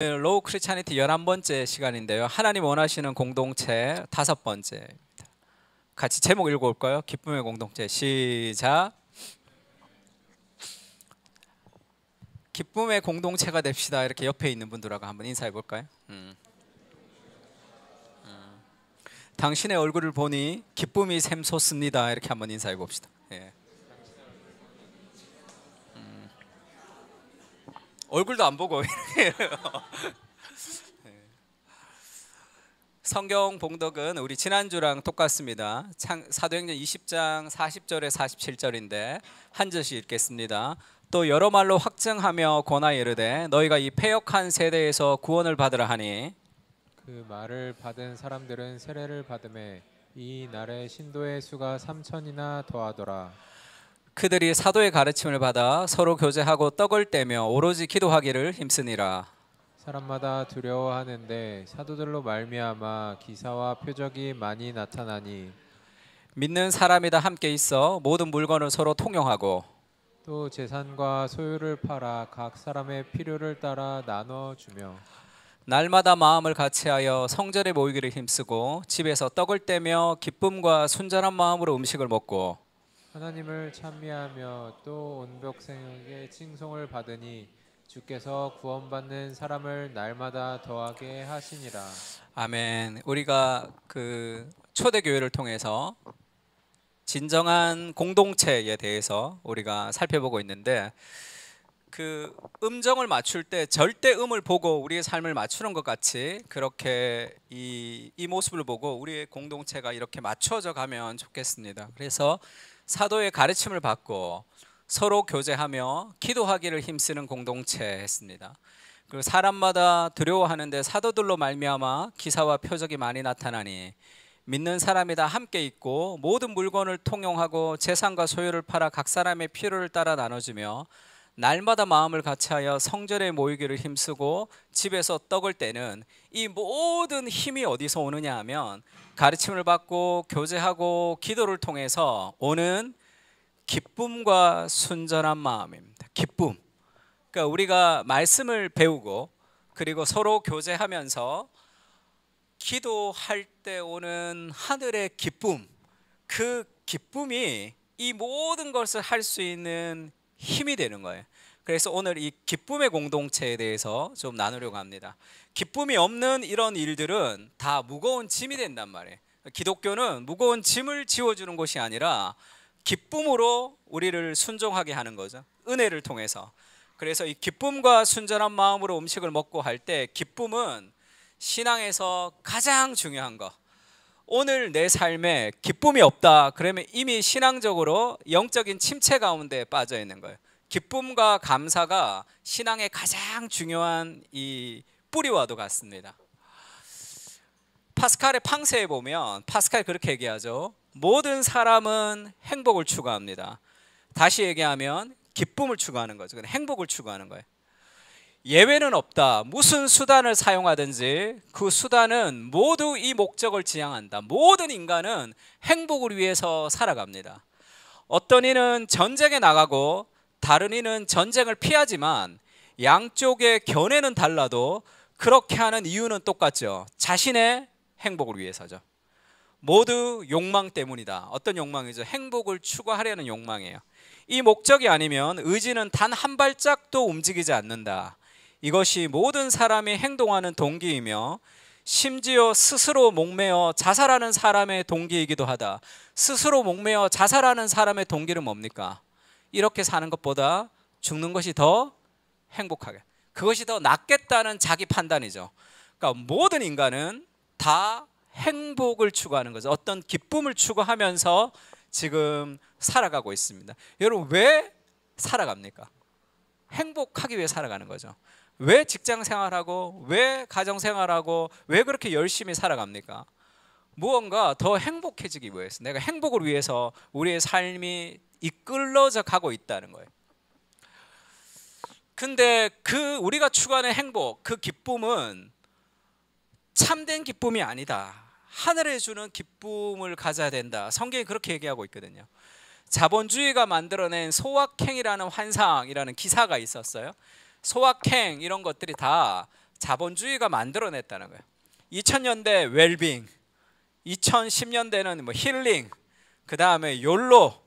로우 크리스찬니티 11번째 시간인데요. 하나님 원하시는 공동체 5번째입니다. 같이 제목 읽어볼까요? 기쁨의 공동체. 시작. 기쁨의 공동체가 됩시다. 이렇게 옆에 있는 분들하고 한번 인사해 볼까요? 당신의 얼굴을 보니 기쁨이 샘솟습니다. 이렇게 한번 인사해 봅시다. 예. 얼굴도 안 보고 이렇게. 성경 봉독은 우리 지난주랑 똑같습니다. 사도행전 20장 40절에 47절인데 한 절씩 읽겠습니다. 또 여러 말로 확증하며 권하여 이르되 너희가 이 패역한 세대에서 구원을 받으라 하니 그 말을 받은 사람들은 세례를 받음에 이 날에 신도의 수가 3천이나 더하더라. 그들이 사도의 가르침을 받아 서로 교제하고 떡을 떼며 오로지 기도하기를 힘쓰니라. 사람마다 두려워하는데 사도들로 말미암아 기사와 표적이 많이 나타나니 믿는 사람이 다 함께 있어 모든 물건을 서로 통용하고 또 재산과 소유를 팔아 각 사람의 필요를 따라 나눠 주며 날마다 마음을 같이하여 성전에 모이기를 힘쓰고 집에서 떡을 떼며 기쁨과 순전한 마음으로 음식을 먹고 하나님을 찬미하며 또 온 백성에게 칭송을 받으니 주께서 구원받는 사람을 날마다 더하게 하시니라. 아멘. 우리가 초대교회를 통해서 진정한 공동체에 대해서 우리가 살펴보고 있는데 음정을 맞출 때 절대 음을 보고 우리의 삶을 맞추는 것 같이 그렇게 이 모습을 보고 우리의 공동체가 이렇게 맞춰져 가면 좋겠습니다. 그래서 사도의 가르침을 받고 서로 교제하며 기도하기를 힘쓰는 공동체 했습니다. 그리고 사람마다 두려워하는데 사도들로 말미암아 기사와 표적이 많이 나타나니 믿는 사람이 다 함께 있고 모든 물건을 통용하고 재산과 소유를 팔아 각 사람의 필요를 따라 나눠주며 날마다 마음을 같이하여 성전에 모이기를 힘쓰고 집에서 떡을 떼는 이 모든 힘이 어디서 오느냐 하면 가르침을 받고 교제하고 기도를 통해서 오는 기쁨과 순전한 마음입니다. 기쁨. 그러니까 우리가 말씀을 배우고 그리고 서로 교제하면서 기도할 때 오는 하늘의 기쁨, 그 기쁨이 이 모든 것을 할 수 있는 힘이 되는 거예요. 그래서 오늘 이 기쁨의 공동체에 대해서 좀 나누려고 합니다. 기쁨이 없는 이런 일들은 다 무거운 짐이 된단 말이에요. 기독교는 무거운 짐을 지워주는 것이 아니라 기쁨으로 우리를 순종하게 하는 거죠. 은혜를 통해서. 그래서 이 기쁨과 순전한 마음으로 음식을 먹고 할 때 기쁨은 신앙에서 가장 중요한 거. 오늘 내 삶에 기쁨이 없다 그러면 이미 신앙적으로 영적인 침체 가운데 빠져 있는 거예요. 기쁨과 감사가 신앙의 가장 중요한 이 뿌리와도 같습니다. 파스칼의 팡세에 보면 파스칼이 그렇게 얘기하죠. 모든 사람은 행복을 추구합니다. 다시 얘기하면 기쁨을 추구하는 거죠. 행복을 추구하는 거예요. 예외는 없다. 무슨 수단을 사용하든지 그 수단은 모두 이 목적을 지향한다. 모든 인간은 행복을 위해서 살아갑니다. 어떤 이는 전쟁에 나가고 다른 이는 전쟁을 피하지만 양쪽의 견해는 달라도 그렇게 하는 이유는 똑같죠. 자신의 행복을 위해서죠. 모두 욕망 때문이다. 어떤 욕망이죠? 행복을 추구하려는 욕망이에요. 이 목적이 아니면 의지는 단 한 발짝도 움직이지 않는다. 이것이 모든 사람이 행동하는 동기이며 심지어 스스로 목매어 자살하는 사람의 동기이기도 하다. 스스로 목매어 자살하는 사람의 동기는 뭡니까? 이렇게 사는 것보다 죽는 것이 더 행복하게, 그것이 더 낫겠다는 자기 판단이죠. 그러니까 모든 인간은 다 행복을 추구하는 거죠. 어떤 기쁨을 추구하면서 지금 살아가고 있습니다. 여러분 왜 살아갑니까? 행복하기 위해 살아가는 거죠. 왜 직장 생활하고 왜 가정 생활하고 왜 그렇게 열심히 살아갑니까? 무언가 더 행복해지기 위해서, 내가 행복을 위해서 우리의 삶이 이끌어져 가고 있다는 거예요. 근데 우리가 추구하는 행복, 그 기쁨은 참된 기쁨이 아니다. 하늘에 주는 기쁨을 가져야 된다. 성경이 그렇게 얘기하고 있거든요. 자본주의가 만들어낸 소확행이라는 환상이라는 기사가 있었어요. 소확행 이런 것들이 다 자본주의가 만들어냈다는 거예요. 2000년대 웰빙, 2010년대는 뭐 힐링, 그 다음에 욜로,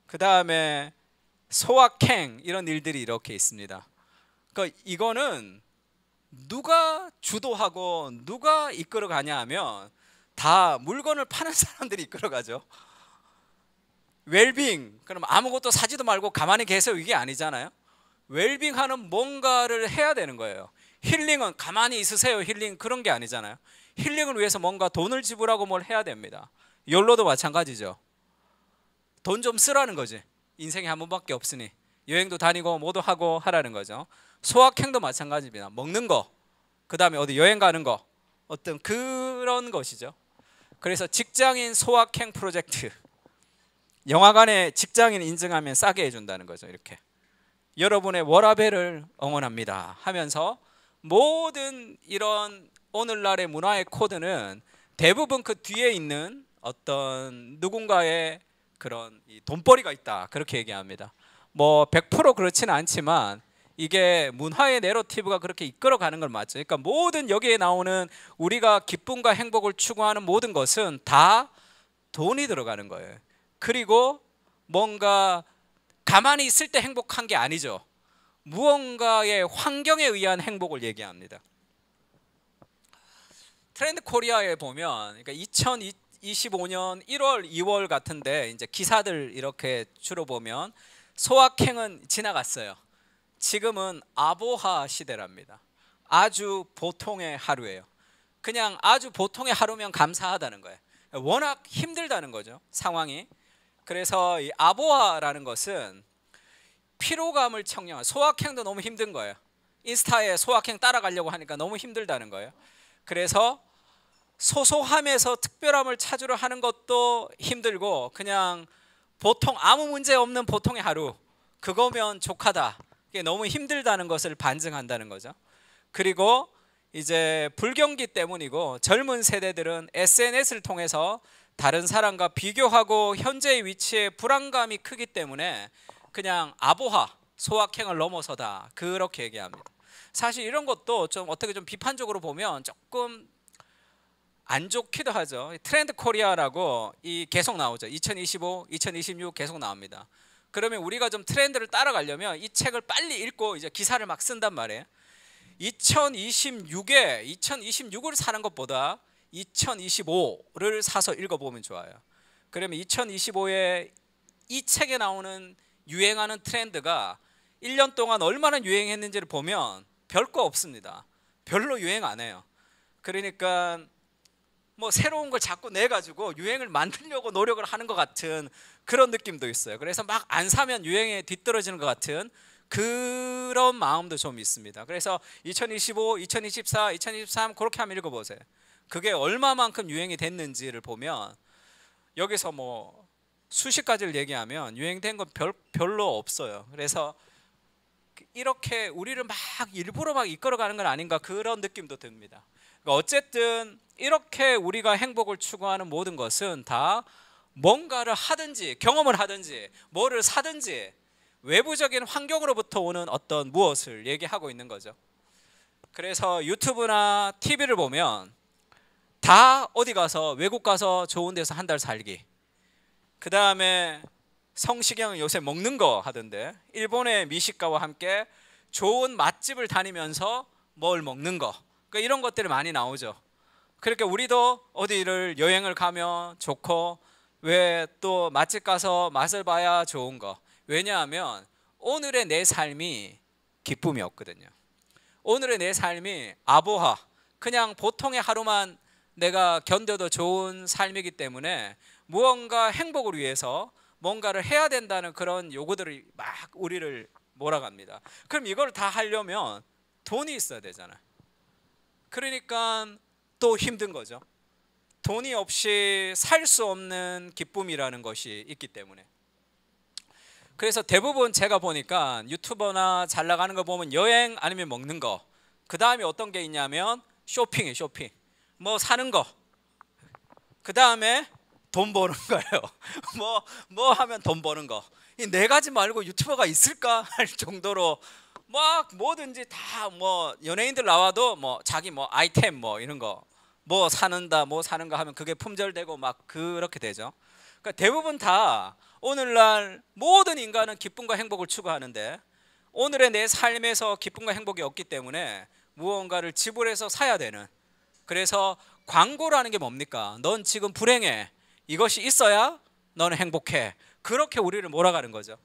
그 다음에 소확행, 이런 일들이 이렇게 있습니다. 그러니까 이거는 누가 주도하고 누가 이끌어가냐 하면 다 물건을 파는 사람들이 이끌어가죠. 웰빙, 그럼 아무것도 사지도 말고 가만히 계세요, 이게 아니잖아요. 웰빙하는 뭔가를 해야 되는 거예요. 힐링은 가만히 있으세요, 힐링, 그런 게 아니잖아요. 힐링을 위해서 뭔가 돈을 지불하고 뭘 해야 됩니다. 욜로도 마찬가지죠. 돈 좀 쓰라는 거지. 인생에 한 번밖에 없으니 여행도 다니고 뭐도 하고 하라는 거죠. 소확행도 마찬가지입니다. 먹는 거, 그 다음에 어디 여행 가는 거, 어떤 그런 것이죠. 그래서 직장인 소확행 프로젝트, 영화관에 직장인 인증하면 싸게 해준다는 거죠. 이렇게 여러분의 워라밸을 응원합니다 하면서 모든 이런 오늘날의 문화의 코드는 대부분 그 뒤에 있는 어떤 누군가의 그런 돈벌이가 있다, 그렇게 얘기합니다. 뭐 100% 그렇지는 않지만 이게 문화의 내러티브가 그렇게 이끌어가는 걸 맞죠. 그러니까 모든 여기에 나오는 우리가 기쁨과 행복을 추구하는 모든 것은 다 돈이 들어가는 거예요. 그리고 뭔가 가만히 있을 때 행복한 게 아니죠. 무언가의 환경에 의한 행복을 얘기합니다. 트렌드 코리아에 보면, 그러니까 2025년 1월, 2월 같은데 이제 기사들 이렇게 주로 보면 소확행은 지나갔어요. 지금은 아보하 시대랍니다. 아주 보통의 하루예요. 그냥 아주 보통의 하루면 감사하다는 거예요. 워낙 힘들다는 거죠, 상황이. 그래서 이 아보하라는 것은 피로감을 청량한, 소확행도 너무 힘든 거예요. 인스타에 소확행 따라가려고 하니까 너무 힘들다는 거예요. 그래서 소소함에서 특별함을 찾으려 하는 것도 힘들고 그냥 보통 아무 문제 없는 보통의 하루, 그거면 족하다, 이게 너무 힘들다는 것을 반증한다는 거죠. 그리고 이제 불경기 때문이고 젊은 세대들은 SNS를 통해서 다른 사람과 비교하고 현재의 위치에 불안감이 크기 때문에 그냥 아보하, 소확행을 넘어서다, 그렇게 얘기합니다. 사실 이런 것도 좀 어떻게 좀 비판적으로 보면 조금 안 좋기도 하죠. 트렌드 코리아라고 이 계속 나오죠. 2025, 2026 계속 나옵니다. 그러면 우리가 좀 트렌드를 따라가려면 이 책을 빨리 읽고 이제 기사를 막 쓴단 말이에요. 2026을 사는 것보다 2025를 사서 읽어보면 좋아요. 그러면 2025에 이 책에 나오는 유행하는 트렌드가 1년 동안 얼마나 유행했는지를 보면 별거 없습니다. 별로 유행 안 해요. 그러니까 뭐 새로운 걸 자꾸 내가지고 유행을 만들려고 노력을 하는 것 같은 그런 느낌도 있어요. 그래서 막 안 사면 유행에 뒤떨어지는 것 같은 그런 마음도 좀 있습니다. 그래서 2025, 2024, 2023 그렇게 한번 읽어보세요. 그게 얼마만큼 유행이 됐는지를 보면 여기서 뭐 수십 가지를 얘기하면 유행된 건 별로 없어요. 그래서 이렇게 우리를 막 일부러 막 이끌어가는 건 아닌가, 그런 느낌도 듭니다. 그러니까 어쨌든 이렇게 우리가 행복을 추구하는 모든 것은 다 뭔가를 하든지 경험을 하든지 뭐를 사든지 외부적인 환경으로부터 오는 어떤 무엇을 얘기하고 있는 거죠. 그래서 유튜브나 TV를 보면 다 어디 가서 외국 가서 좋은 데서 한 달 살기, 그 다음에 성시경은 요새 먹는 거 하던데 일본의 미식가와 함께 좋은 맛집을 다니면서 뭘 먹는 거, 그러니까 이런 것들이 많이 나오죠. 그러니까 우리도 어디를 여행을 가면 좋고 왜 또 맛집 가서 맛을 봐야 좋은 거, 왜냐하면 오늘의 내 삶이 기쁨이 없거든요. 오늘의 내 삶이 아보하, 그냥 보통의 하루만 내가 견뎌도 좋은 삶이기 때문에 무언가 행복을 위해서 뭔가를 해야 된다는 그런 요구들이 막 우리를 몰아갑니다. 그럼 이걸 다 하려면 돈이 있어야 되잖아요. 그러니까 또 힘든 거죠. 돈이 없이 살 수 없는 기쁨이라는 것이 있기 때문에. 그래서 대부분 제가 보니까 유튜버나 잘 나가는 거 보면 여행 아니면 먹는 거, 그 다음에 어떤 게 있냐면 쇼핑이에요. 쇼핑, 뭐 사는 거, 그 다음에 돈 버는 거예요. 뭐 하면 돈 버는 거. 이 네 가지 말고 유튜버가 있을까 할 정도로 막 뭐든지 다 뭐 연예인들 나와도 뭐 자기 뭐 아이템 뭐 이런 거 뭐 사는다 뭐 사는가 하면 그게 품절되고 막 그렇게 되죠. 그러니까 대부분 다 오늘날 모든 인간은 기쁨과 행복을 추구하는데 오늘의 내 삶에서 기쁨과 행복이 없기 때문에 무언가를 지불해서 사야 되는, 그래서 광고라는 게 뭡니까? 넌 지금 불행해, 이것이 있어야 너는 행복해, 그렇게 우리를 몰아가는 거죠.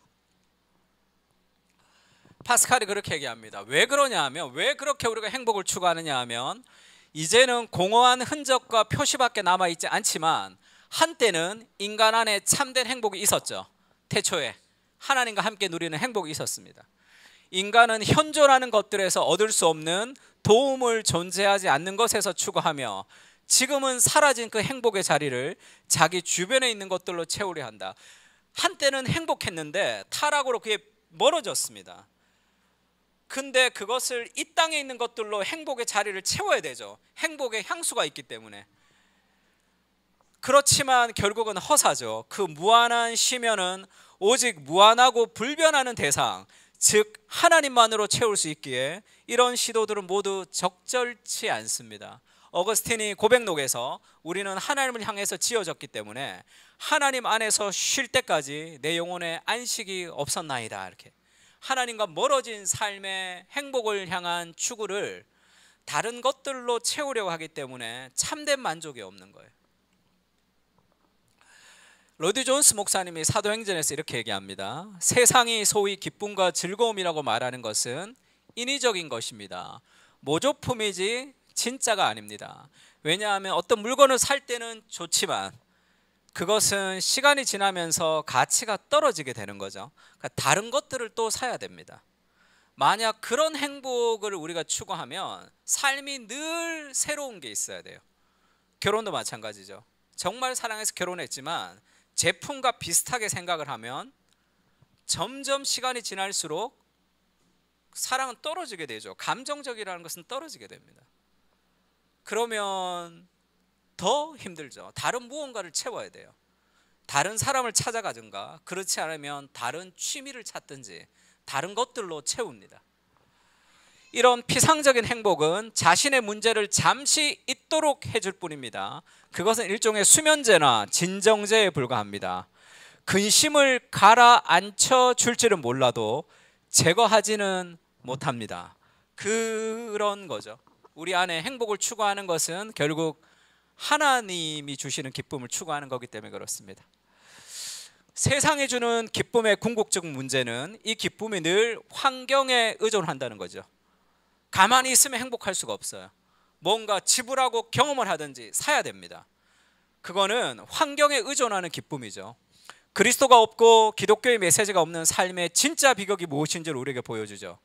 파스칼이 그렇게 얘기합니다. 왜 그러냐 하면, 왜 그렇게 우리가 행복을 추구하느냐 하면, 이제는 공허한 흔적과 표시밖에 남아있지 않지만 한때는 인간 안에 참된 행복이 있었죠. 태초에 하나님과 함께 누리는 행복이 있었습니다. 인간은 현존하는 것들에서 얻을 수 없는 도움을 존재하지 않는 것에서 추구하며 지금은 사라진 그 행복의 자리를 자기 주변에 있는 것들로 채우려 한다. 한때는 행복했는데 타락으로 그게 멀어졌습니다. 근데 그것을 이 땅에 있는 것들로 행복의 자리를 채워야 되죠. 행복의 향수가 있기 때문에. 그렇지만 결국은 허사죠. 그 무한한 심연은 오직 무한하고 불변하는 대상, 즉 하나님만으로 채울 수 있기에 이런 시도들은 모두 적절치 않습니다. 어거스틴이 고백록에서 우리는 하나님을 향해서 지어졌기 때문에 하나님 안에서 쉴 때까지 내 영혼에 안식이 없었나이다, 이렇게 하나님과 멀어진 삶의 행복을 향한 추구를 다른 것들로 채우려고 하기 때문에 참된 만족이 없는 거예요. 로디 존스 목사님이 사도행전에서 이렇게 얘기합니다. 세상이 소위 기쁨과 즐거움이라고 말하는 것은 인위적인 것입니다. 모조품이지 진짜가 아닙니다. 왜냐하면 어떤 물건을 살 때는 좋지만 그것은 시간이 지나면서 가치가 떨어지게 되는 거죠. 그러니까 다른 것들을 또 사야 됩니다. 만약 그런 행복을 우리가 추구하면 삶이 늘 새로운 게 있어야 돼요. 결혼도 마찬가지죠. 정말 사랑해서 결혼했지만 제품과 비슷하게 생각을 하면 점점 시간이 지날수록 사랑은 떨어지게 되죠. 감정적이라는 것은 떨어지게 됩니다. 그러면 더 힘들죠. 다른 무언가를 채워야 돼요. 다른 사람을 찾아가든가, 그렇지 않으면 다른 취미를 찾든지 다른 것들로 채웁니다. 이런 피상적인 행복은 자신의 문제를 잠시 잊도록 해줄 뿐입니다. 그것은 일종의 수면제나 진정제에 불과합니다. 근심을 가라앉혀 줄지는 몰라도 제거하지는 못합니다. 그런 거죠. 우리 안에 행복을 추구하는 것은 결국 하나님이 주시는 기쁨을 추구하는 거기 때문에 그렇습니다. 세상이 주는 기쁨의 궁극적 문제는 이 기쁨이 늘 환경에 의존한다는 거죠. 가만히 있으면 행복할 수가 없어요. 뭔가 지불하고 경험을 하든지 사야 됩니다. 그거는 환경에 의존하는 기쁨이죠. 그리스도가 없고 기독교의 메시지가 없는 삶의 진짜 비극이 무엇인지를 우리에게 보여주죠.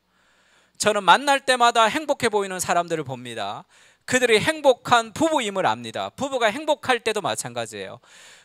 저는 만날 때마다 행복해 보이는 사람들을 봅니다. 그들이 행복한 부부임을 압니다. 부부가 행복할 때도 마찬가지예요.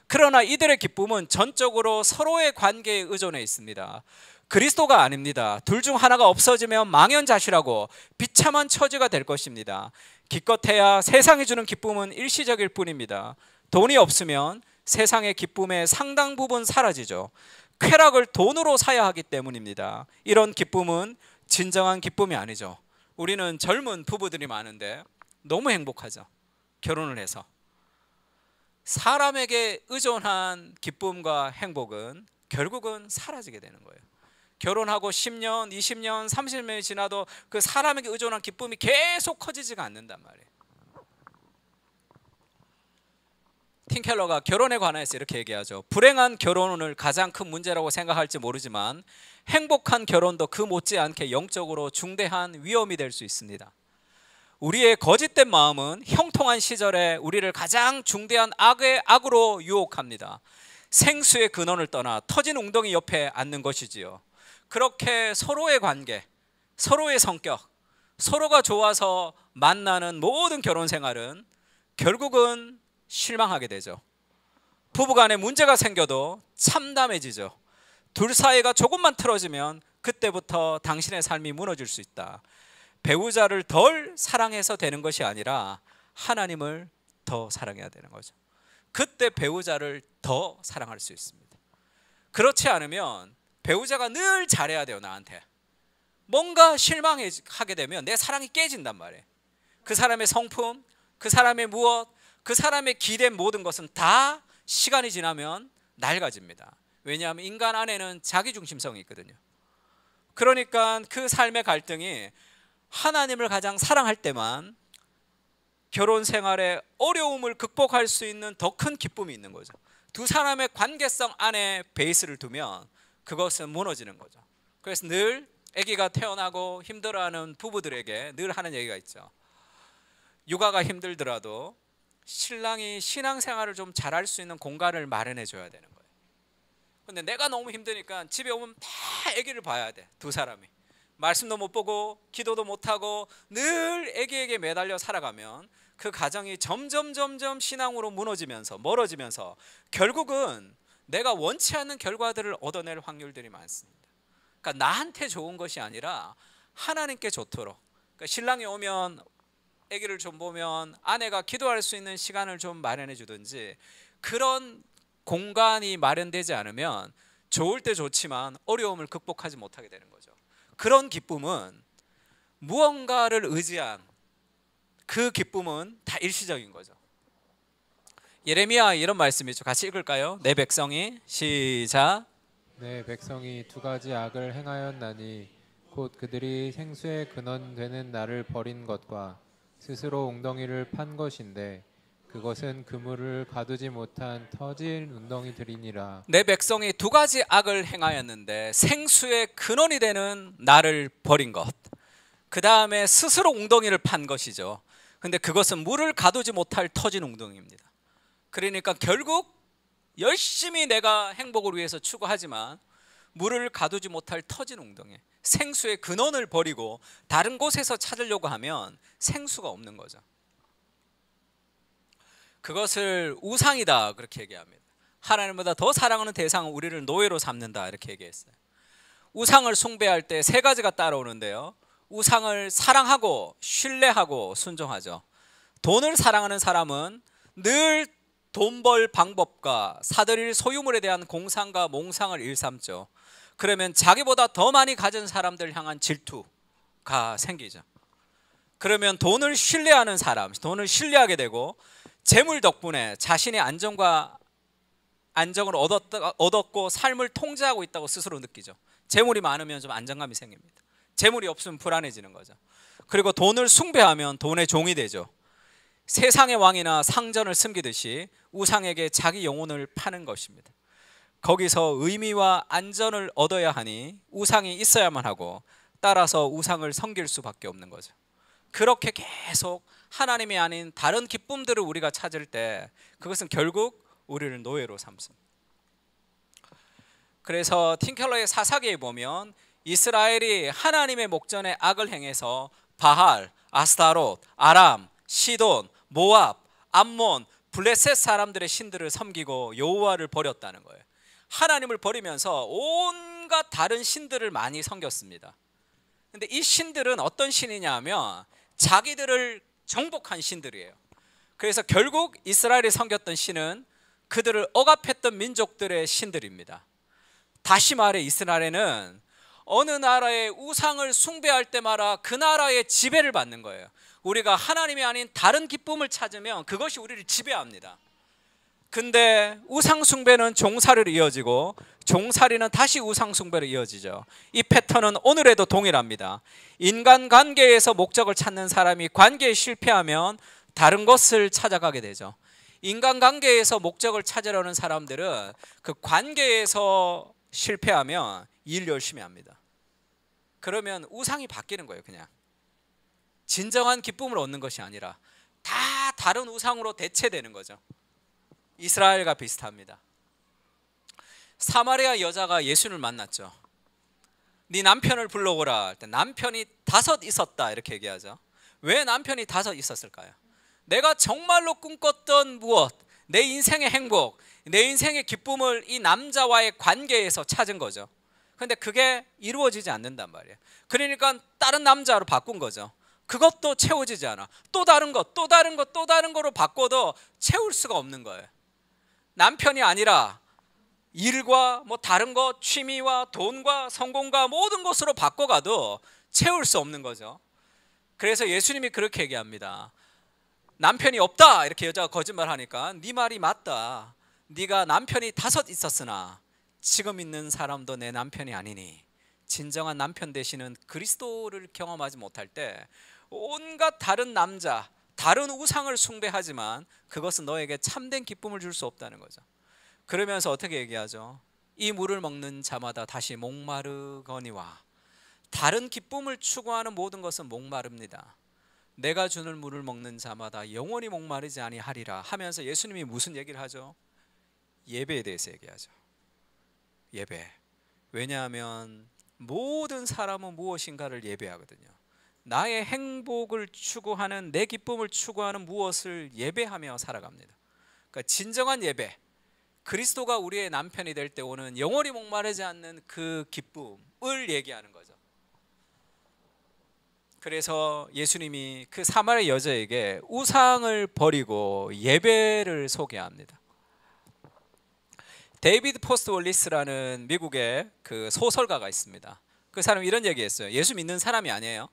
그러나 이들의 기쁨은 전적으로 서로의 관계에 의존해 있습니다. 그리스도가 아닙니다. 둘 중 하나가 없어지면 망연자실하고 비참한 처지가 될 것입니다. 기껏해야 세상이 주는 기쁨은 일시적일 뿐입니다. 돈이 없으면 세상의 기쁨의 상당 부분 사라지죠. 쾌락을 돈으로 사야 하기 때문입니다. 이런 기쁨은 진정한 기쁨이 아니죠. 우리는 젊은 부부들이 많은데 너무 행복하죠. 결혼을 해서. 사람에게 의존한 기쁨과 행복은 결국은 사라지게 되는 거예요. 결혼하고 10년, 20년, 30년이 지나도 그 사람에게 의존한 기쁨이 계속 커지지가 않는단 말이에요. 팀 켈러가 결혼에 관해서 이렇게 얘기하죠. 불행한 결혼을 가장 큰 문제라고 생각할지 모르지만 행복한 결혼도 그 못지않게 영적으로 중대한 위험이 될 수 있습니다. 우리의 거짓된 마음은 형통한 시절에 우리를 가장 중대한 악으로 유혹합니다. 생수의 근원을 떠나 터진 웅덩이 옆에 앉는 것이지요. 그렇게 서로의 관계, 서로의 성격, 서로가 좋아서 만나는 모든 결혼 생활은 결국은 실망하게 되죠. 부부간에 문제가 생겨도 참담해지죠. 둘 사이가 조금만 틀어지면 그때부터 당신의 삶이 무너질 수 있다. 배우자를 덜 사랑해서 되는 것이 아니라 하나님을 더 사랑해야 되는 거죠. 그때 배우자를 더 사랑할 수 있습니다. 그렇지 않으면 배우자가 늘 잘해야 돼요, 나한테. 뭔가 실망하게 되면 내 사랑이 깨진단 말이에요. 그 사람의 성품, 그 사람의 무엇, 그 사람의 기댄 모든 것은 다 시간이 지나면 낡아집니다. 왜냐하면 인간 안에는 자기중심성이 있거든요. 그러니까 그 삶의 갈등이 하나님을 가장 사랑할 때만 결혼 생활의 어려움을 극복할 수 있는 더 큰 기쁨이 있는 거죠. 두 사람의 관계성 안에 베이스를 두면 그것은 무너지는 거죠. 그래서 늘 아기가 태어나고 힘들어하는 부부들에게 늘 하는 얘기가 있죠. 육아가 힘들더라도 신랑이 신앙생활을 좀 잘할 수 있는 공간을 마련해 줘야 되는 거예요. 근데 내가 너무 힘드니까 집에 오면 다 아기를 봐야 돼. 두 사람이 말씀도 못 보고 기도도 못 하고 늘 아기에게 매달려 살아가면 그 가정이 점점 신앙으로 무너지면서 멀어지면서 결국은 내가 원치 않는 결과들을 얻어낼 확률들이 많습니다. 그러니까 나한테 좋은 것이 아니라 하나님께 좋도록, 그러니까 신랑이 오면 아기를 좀 보면 아내가 기도할 수 있는 시간을 좀 마련해 주든지, 그런 공간이 마련되지 않으면 좋을 때 좋지만 어려움을 극복하지 못하게 되는 거죠. 그런 기쁨은 무언가를 의지한 그 기쁨은 다 일시적인 거죠. 예레미야 이런 말씀이 있죠. 같이 읽을까요? 내 백성이, 시작. 내 백성이 두 가지 악을 행하였나니 곧 그들이 생수의 근원 되는 나를 버린 것과 스스로 웅덩이를 판 것인데 그것은 그물을 가두지 못한 터진 웅덩이들이니라. 내 백성이 두 가지 악을 행하였는데 생수의 근원이 되는 나를 버린 것, 그 다음에 스스로 웅덩이를 판 것이죠. 근데 그것은 물을 가두지 못할 터진 웅덩이입니다. 그러니까 결국 열심히 내가 행복을 위해서 추구하지만 물을 가두지 못할 터진 웅덩이, 생수의 근원을 버리고 다른 곳에서 찾으려고 하면 생수가 없는 거죠. 그것을 우상이다 그렇게 얘기합니다. 하나님보다 더 사랑하는 대상은 우리를 노예로 삼는다 이렇게 얘기했어요. 우상을 숭배할 때 세 가지가 따라오는데요. 우상을 사랑하고 신뢰하고 순종하죠. 돈을 사랑하는 사람은 늘 돈 벌 방법과 사들일 소유물에 대한 공상과 몽상을 일삼죠. 그러면 자기보다 더 많이 가진 사람들 향한 질투가 생기죠. 그러면 돈을 신뢰하는 사람, 돈을 신뢰하게 되고 재물 덕분에 자신의 안정을 얻었고 삶을 통제하고 있다고 스스로 느끼죠. 재물이 많으면 좀 안정감이 생깁니다. 재물이 없으면 불안해지는 거죠. 그리고 돈을 숭배하면 돈의 종이 되죠. 세상의 왕이나 상전을 섬기듯이 우상에게 자기 영혼을 파는 것입니다. 거기서 의미와 안전을 얻어야 하니 우상이 있어야만 하고, 따라서 우상을 섬길 수밖에 없는 거죠. 그렇게 계속 하나님이 아닌 다른 기쁨들을 우리가 찾을 때 그것은 결국 우리를 노예로 삼습니다. 그래서 팀켈러의 사사기에 보면 이스라엘이 하나님의 목전에 악을 행해서 바할, 아스타롯, 아람, 시돈, 모압, 암몬, 블레셋 사람들의 신들을 섬기고 여호와를 버렸다는 거예요. 하나님을 버리면서 온갖 다른 신들을 많이 섬겼습니다. 근데 이 신들은 어떤 신이냐 하면 자기들을 정복한 신들이에요. 그래서 결국 이스라엘이 섬겼던 신은 그들을 억압했던 민족들의 신들입니다. 다시 말해 이스라엘은 어느 나라의 우상을 숭배할 때마다 그 나라의 지배를 받는 거예요. 우리가 하나님이 아닌 다른 기쁨을 찾으면 그것이 우리를 지배합니다. 근데 우상 숭배는 종살이로 이어지고 종살이는 다시 우상 숭배로 이어지죠. 이 패턴은 오늘에도 동일합니다. 인간 관계에서 목적을 찾는 사람이 관계에 실패하면 다른 것을 찾아가게 되죠. 인간 관계에서 목적을 찾으려는 사람들은 그 관계에서 실패하면 일 열심히 합니다. 그러면 우상이 바뀌는 거예요. 그냥 진정한 기쁨을 얻는 것이 아니라 다 다른 우상으로 대체되는 거죠. 이스라엘과 비슷합니다. 사마리아 여자가 예수를 만났죠. 네 남편을 불러오라 할 때 남편이 5 있었다 이렇게 얘기하죠. 왜 남편이 5 있었을까요? 내가 정말로 꿈꿨던 무엇, 내 인생의 행복, 내 인생의 기쁨을 이 남자와의 관계에서 찾은 거죠. 근데 그게 이루어지지 않는단 말이에요. 그러니까 다른 남자로 바꾼 거죠. 그것도 채워지지 않아. 또 다른 것, 또 다른 것, 또 다른 거로 바꿔도 채울 수가 없는 거예요. 남편이 아니라 일과 뭐 다른 것, 취미와 돈과 성공과 모든 것으로 바꿔가도 채울 수 없는 거죠. 그래서 예수님이 그렇게 얘기합니다. 남편이 없다 이렇게 여자가 거짓말하니까 네 말이 맞다. 네가 남편이 5 있었으나 지금 있는 사람도 내 남편이 아니니 진정한 남편 되시는 그리스도를 경험하지 못할 때 온갖 다른 남자, 다른 우상을 숭배하지만 그것은 너에게 참된 기쁨을 줄 수 없다는 거죠. 그러면서 어떻게 얘기하죠? 이 물을 먹는 자마다 다시 목마르거니와 다른 기쁨을 추구하는 모든 것은 목마릅니다. 내가 주는 물을 먹는 자마다 영원히 목마르지 아니하리라 하면서 예수님이 무슨 얘기를 하죠? 예배에 대해서 얘기하죠. 예배. 왜냐하면 모든 사람은 무엇인가를 예배하거든요. 나의 행복을 추구하는, 내 기쁨을 추구하는 무엇을 예배하며 살아갑니다. 그러니까 진정한 예배, 그리스도가 우리의 남편이 될 때 오는 영원히 목마르지 않는 그 기쁨을 얘기하는 거죠. 그래서 예수님이 그 사마리아 여자에게 우상을 버리고 예배를 소개합니다. 데이비드 포스트 월리스라는 미국의 그 소설가가 있습니다. 그 사람이 이런 얘기했어요. 예수 믿는 사람이 아니에요.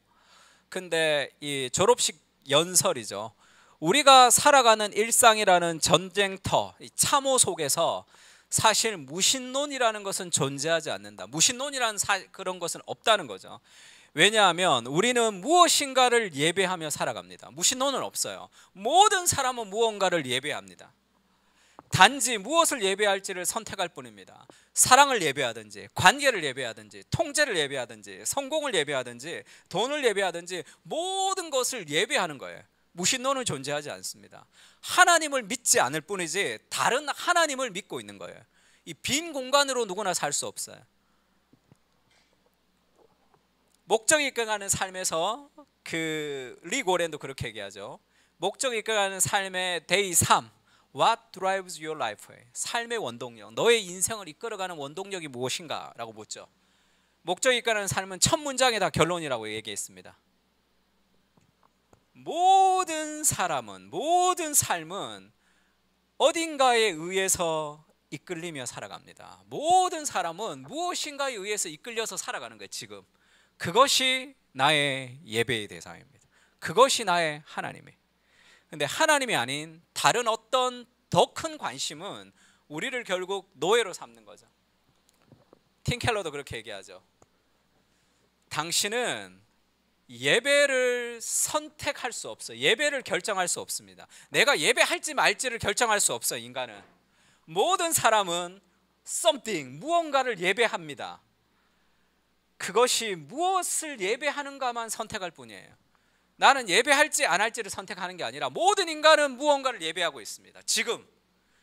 근데 이 졸업식 연설이죠. 우리가 살아가는 일상이라는 전쟁터, 이 참호 속에서 사실 무신론이라는 것은 존재하지 않는다. 무신론이라는 그런 것은 없다는 거죠. 왜냐하면 우리는 무엇인가를 예배하며 살아갑니다. 무신론은 없어요. 모든 사람은 무언가를 예배합니다. 단지 무엇을 예배할지를 선택할 뿐입니다. 사랑을 예배하든지, 관계를 예배하든지, 통제를 예배하든지, 성공을 예배하든지, 돈을 예배하든지 모든 것을 예배하는 거예요. 무신론은 존재하지 않습니다. 하나님을 믿지 않을 뿐이지 다른 하나님을 믿고 있는 거예요. 이 빈 공간으로 누구나 살 수 없어요. 목적이 이끌어가는 삶에서 리 고렌도 그렇게 얘기하죠. 목적이 이끌어가는 삶의 데이 3, What drives your life? 삶의 원동력, 너의 인생을 이끌어가는 원동력이 무엇인가? 라고 묻죠. 목적이 이끌어가는 삶은 첫 문장에 다 결론이라고 얘기했습니다. 모든 사람은, 모든 삶은 어딘가에 의해서 이끌리며 살아갑니다. 모든 사람은 무엇인가에 의해서 이끌려서 살아가는 거예요. 지금 그것이 나의 예배의 대상입니다. 그것이 나의 하나님이에요. 근데 하나님이 아닌 다른 어떤 더 큰 관심은 우리를 결국 노예로 삼는 거죠. 팀 켈러도 그렇게 얘기하죠. 당신은 예배를 선택할 수 없어요. 예배를 결정할 수 없습니다. 내가 예배할지 말지를 결정할 수 없어요. 인간은. 모든 사람은 something, 무언가를 예배합니다. 그것이 무엇을 예배하는가만 선택할 뿐이에요. 나는 예배할지 안 할지를 선택하는 게 아니라 모든 인간은 무언가를 예배하고 있습니다. 지금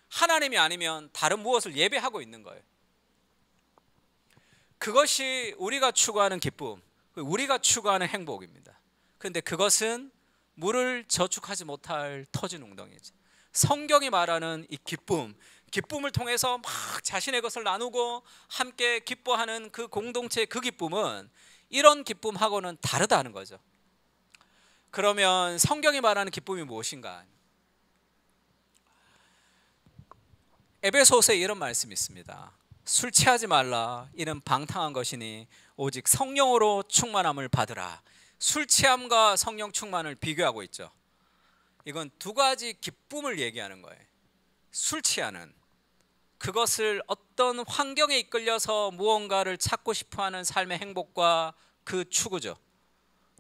하나님이 아니면 다른 무엇을 예배하고 있는 거예요. 그것이 우리가 추구하는 기쁨, 우리가 추구하는 행복입니다. 그런데 그것은 물을 저축하지 못할 터진 웅덩이죠. 성경이 말하는 이 기쁨을 통해서 막 자신의 것을 나누고 함께 기뻐하는 그 공동체의 그 기쁨은 이런 기쁨하고는 다르다는 거죠. 그러면 성경이 말하는 기쁨이 무엇인가? 에베소서에 이런 말씀이 있습니다. 술 취하지 말라. 이는 방탕한 것이니 오직 성령으로 충만함을 받으라. 술 취함과 성령 충만을 비교하고 있죠. 이건 두 가지 기쁨을 얘기하는 거예요. 술 취하는, 그것을 어떤 환경에 이끌려서 무언가를 찾고 싶어하는 삶의 행복과 그 추구죠.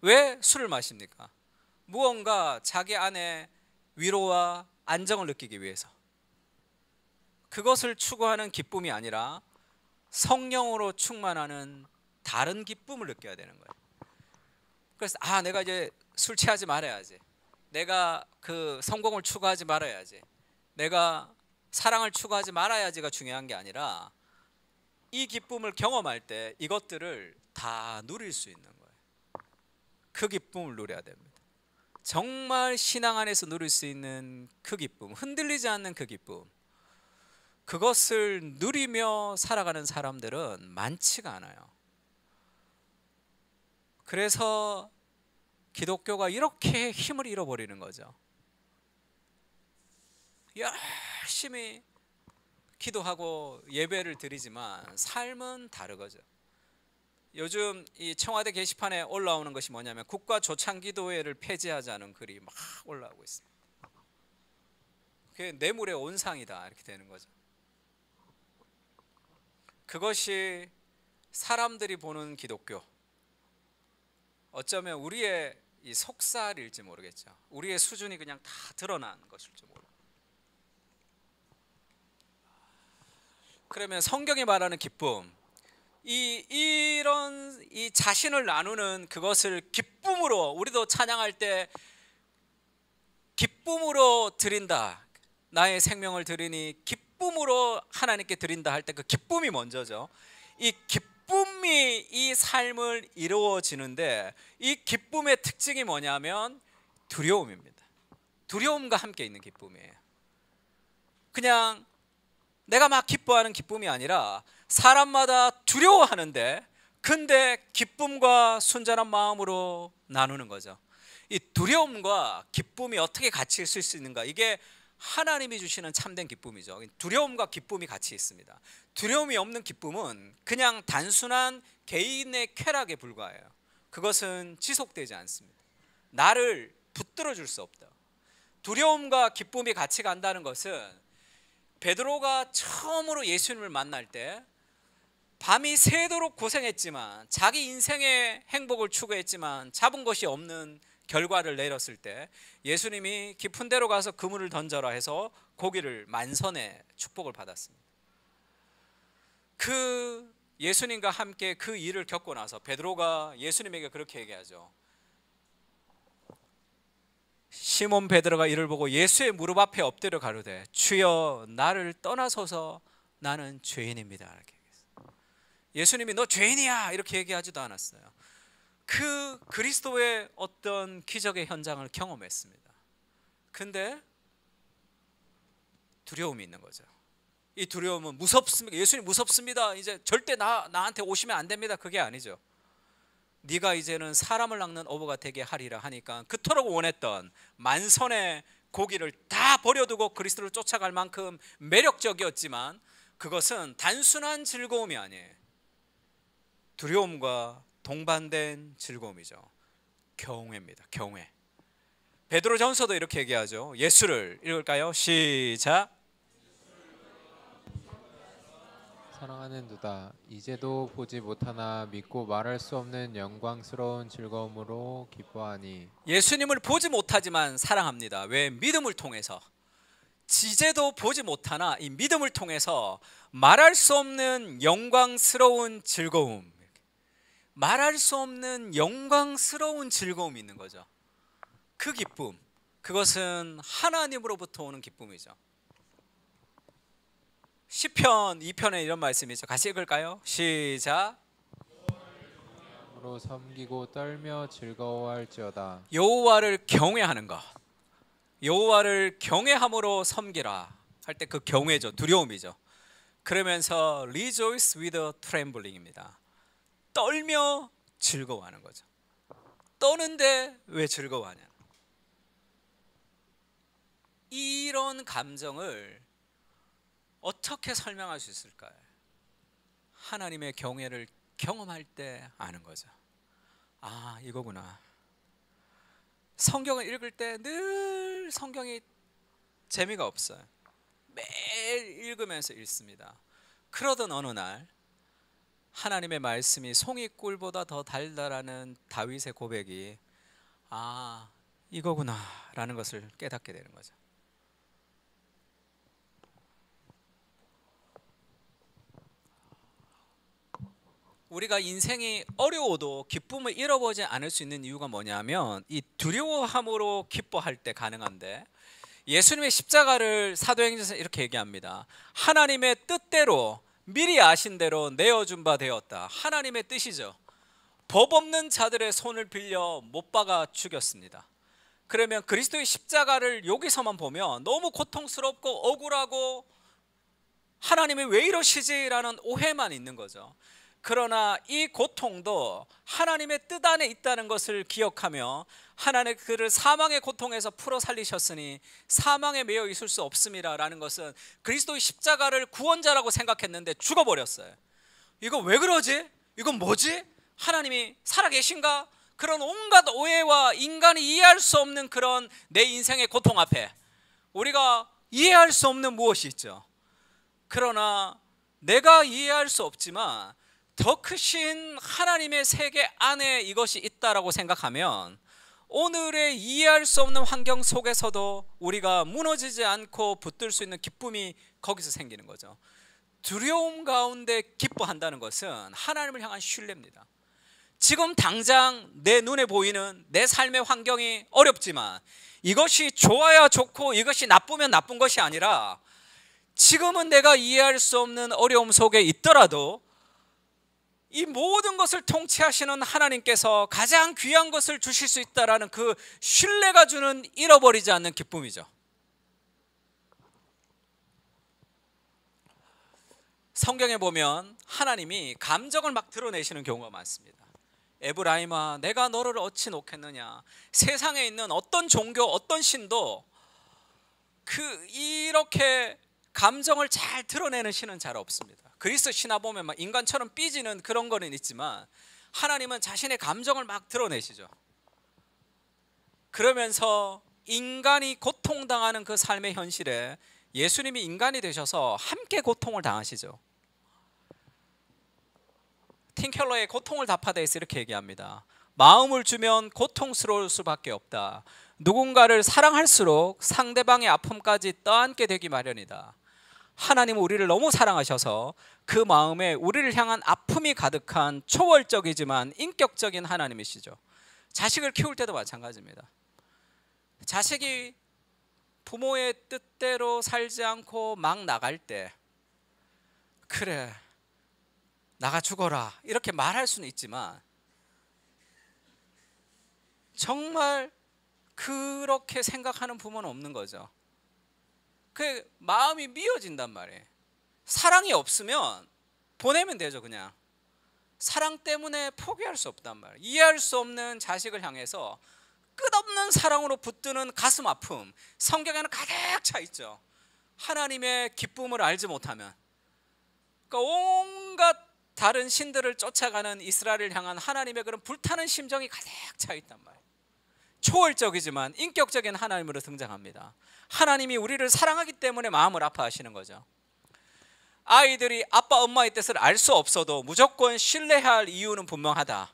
왜 술을 마십니까? 무언가 자기 안에 위로와 안정을 느끼기 위해서. 그것을 추구하는 기쁨이 아니라 성령으로 충만하는 다른 기쁨을 느껴야 되는 거예요. 그래서 내가 이제 술 취하지 말아야지. 내가 그 성공을 추구하지 말아야지. 내가 사랑을 추구하지 말아야지가 중요한 게 아니라 이 기쁨을 경험할 때 이것들을 다 누릴 수 있는 거예요. 그 기쁨을 누려야 됩니다. 정말 신앙 안에서 누릴 수 있는 그 기쁨, 흔들리지 않는 그 기쁨, 그것을 누리며 살아가는 사람들은 많지가 않아요. 그래서 기독교가 이렇게 힘을 잃어버리는 거죠. 열심히 기도하고 예배를 드리지만 삶은 다르거죠. 요즘 이 청와대 게시판에 올라오는 것이 뭐냐면 국가 조창기도회를 폐지하자는 글이 막 올라오고 있습니다. 그게 뇌물의 온상이다 이렇게 되는 거죠. 그것이 사람들이 보는 기독교, 어쩌면 우리의 이 속살일지 모르겠죠. 우리의 수준이 그냥 다 드러난 것일지 모르고. 그러면 성경이 말하는 기쁨, 이런 이 자신을 나누는 그것을 기쁨으로, 우리도 찬양할 때 기쁨으로 드린다, 나의 생명을 드리니 기쁨으로 하나님께 드린다 할 때 그 기쁨이 먼저죠. 이 기쁨이 이 삶을 이루어지는데, 이 기쁨의 특징이 뭐냐면 두려움입니다. 두려움과 함께 있는 기쁨이에요. 그냥 내가 막 기뻐하는 기쁨이 아니라 사람마다 두려워하는데, 근데 기쁨과 순전한 마음으로 나누는 거죠. 이 두려움과 기쁨이 어떻게 같이 있을 수 있는가, 이게 하나님이 주시는 참된 기쁨이죠. 두려움과 기쁨이 같이 있습니다. 두려움이 없는 기쁨은 그냥 단순한 개인의 쾌락에 불과해요. 그것은 지속되지 않습니다. 나를 붙들어 줄 수 없다. 두려움과 기쁨이 같이 간다는 것은, 베드로가 처음으로 예수님을 만날 때 밤이 새도록 고생했지만, 자기 인생의 행복을 추구했지만 잡은 것이 없는 결과를 내렸을 때 예수님이 깊은 데로 가서 그물을 던져라 해서 고기를 만선의 축복을 받았습니다. 그 예수님과 함께 그 일을 겪고 나서 베드로가 예수님에게 그렇게 얘기하죠. 시몬 베드로가 이를 보고 예수의 무릎 앞에 엎드려 가로되 주여 나를 떠나소서 나는 죄인입니다 이렇게 얘기했어요. 예수님이 너 죄인이야 이렇게 얘기하지도 않았어요. 그 그리스도의 어떤 기적의 현장을 경험했습니다. 근데 두려움이 있는 거죠. 이 두려움은 무섭습니다. 예수님 무섭습니다. 이제 절대 나한테 오시면 안 됩니다. 그게 아니죠. 네가 이제는 사람을 낚는 어부가 되게 하리라 하니까 그토록 원했던 만선의 고기를 다 버려두고 그리스도를 쫓아갈 만큼 매력적이었지만, 그것은 단순한 즐거움이 아니에요. 두려움과 동반된 즐거움이죠. 경외입니다. 경외. 베드로전서도 이렇게 얘기하죠. 예수를 읽을까요? 시작. 사랑하는 누다, 이제도 보지 못하나 믿고 말할 수 없는 영광스러운 즐거움으로 기뻐하니. 예수님을 보지 못하지만 사랑합니다. 왜? 믿음을 통해서. 이제도 보지 못하나 이 믿음을 통해서 말할 수 없는 영광스러운 즐거움, 말할 수 없는 영광스러운 즐거움이 있는 거죠. 그 기쁨, 그것은 하나님으로부터 오는 기쁨이죠. 시편 2편에 이런 말씀이 있죠. 같이 읽을까요? 시작. 으로 섬기고 떨며 즐거워할지어다. 여호와를 경외하는 것, 여호와를 경외함으로 섬기라 할 때 그 경외죠. 두려움이죠. 그러면서 rejoice with trembling입니다. 떨며 즐거워하는 거죠. 떠는데 왜 즐거워하냐? 이런 감정을 어떻게 설명할 수 있을까요? 하나님의 경외를 경험할 때 아는 거죠. 아, 이거구나. 성경을 읽을 때 늘 성경이 재미가 없어요. 매일 읽으면서 읽습니다. 그러던 어느 날 하나님의 말씀이 송이꿀보다 더 달달하는 다윗의 고백이, 아, 이거구나 라는 것을 깨닫게 되는 거죠. 우리가 인생이 어려워도 기쁨을 잃어보지 않을 수 있는 이유가 뭐냐면, 이 두려워함으로 기뻐할 때 가능한데, 예수님의 십자가를 사도행전에서 이렇게 얘기합니다. 하나님의 뜻대로 미리 아신 대로 내어준 바 되었다. 하나님의 뜻이죠. 법 없는 자들의 손을 빌려 못 박아 죽였습니다. 그러면 그리스도의 십자가를 여기서만 보면 너무 고통스럽고 억울하고 하나님이 왜 이러시지? 라는 오해만 있는 거죠. 그러나 이 고통도 하나님의 뜻 안에 있다는 것을 기억하며 하나님 그를 사망의 고통에서 풀어 살리셨으니 사망에 매여 있을 수 없음이라 라는 것은 그리스도의 십자가를 구원자라고 생각했는데 죽어버렸어요. 이거 왜 그러지? 이건 뭐지? 하나님이 살아계신가? 그런 온갖 오해와 인간이 이해할 수 없는 그런 내 인생의 고통 앞에 우리가 이해할 수 없는 무엇이 있죠. 그러나 내가 이해할 수 없지만 더 크신 하나님의 세계 안에 이것이 있다라고 생각하면 오늘의 이해할 수 없는 환경 속에서도 우리가 무너지지 않고 붙들 수 있는 기쁨이 거기서 생기는 거죠. 두려움 가운데 기뻐한다는 것은 하나님을 향한 신뢰입니다. 지금 당장 내 눈에 보이는 내 삶의 환경이 어렵지만 이것이 좋아야 좋고 이것이 나쁘면 나쁜 것이 아니라 지금은 내가 이해할 수 없는 어려움 속에 있더라도 이 모든 것을 통치하시는 하나님께서 가장 귀한 것을 주실 수 있다라는 그 신뢰가 주는 잃어버리지 않는 기쁨이죠. 성경에 보면 하나님이 감정을 막 드러내시는 경우가 많습니다. 에브라임아 내가 너를 어찌 놓겠느냐. 세상에 있는 어떤 종교 어떤 신도 이렇게 감정을 잘 드러내는 신은 잘 없습니다. 그리스도 신화 보면 막 인간처럼 삐지는 그런 거는 있지만 하나님은 자신의 감정을 막 드러내시죠. 그러면서 인간이 고통당하는 그 삶의 현실에 예수님이 인간이 되셔서 함께 고통을 당하시죠. 팀켈러의 고통을 답하다에서 이렇게 얘기합니다. 마음을 주면 고통스러울 수밖에 없다. 누군가를 사랑할수록 상대방의 아픔까지 떠안게 되기 마련이다. 하나님은 우리를 너무 사랑하셔서 그 마음에 우리를 향한 아픔이 가득한 초월적이지만 인격적인 하나님이시죠. 자식을 키울 때도 마찬가지입니다. 자식이 부모의 뜻대로 살지 않고 막 나갈 때 그래 나가 죽어라 이렇게 말할 수는 있지만 정말 그렇게 생각하는 부모는 없는 거죠. 그 마음이 미어진단 말이에요. 사랑이 없으면 보내면 되죠. 그냥 사랑 때문에 포기할 수 없단 말이에요. 이해할 수 없는 자식을 향해서 끝없는 사랑으로 붙드는 가슴 아픔 성경에는 가득 차 있죠. 하나님의 기쁨을 알지 못하면 그러니까 온갖 다른 신들을 쫓아가는 이스라엘을 향한 하나님의 그런 불타는 심정이 가득 차 있단 말이에요. 초월적이지만 인격적인 하나님으로 등장합니다. 하나님이 우리를 사랑하기 때문에 마음을 아파하시는 거죠. 아이들이 아빠 엄마의 뜻을 알 수 없어도 무조건 신뢰해야 할 이유는 분명하다.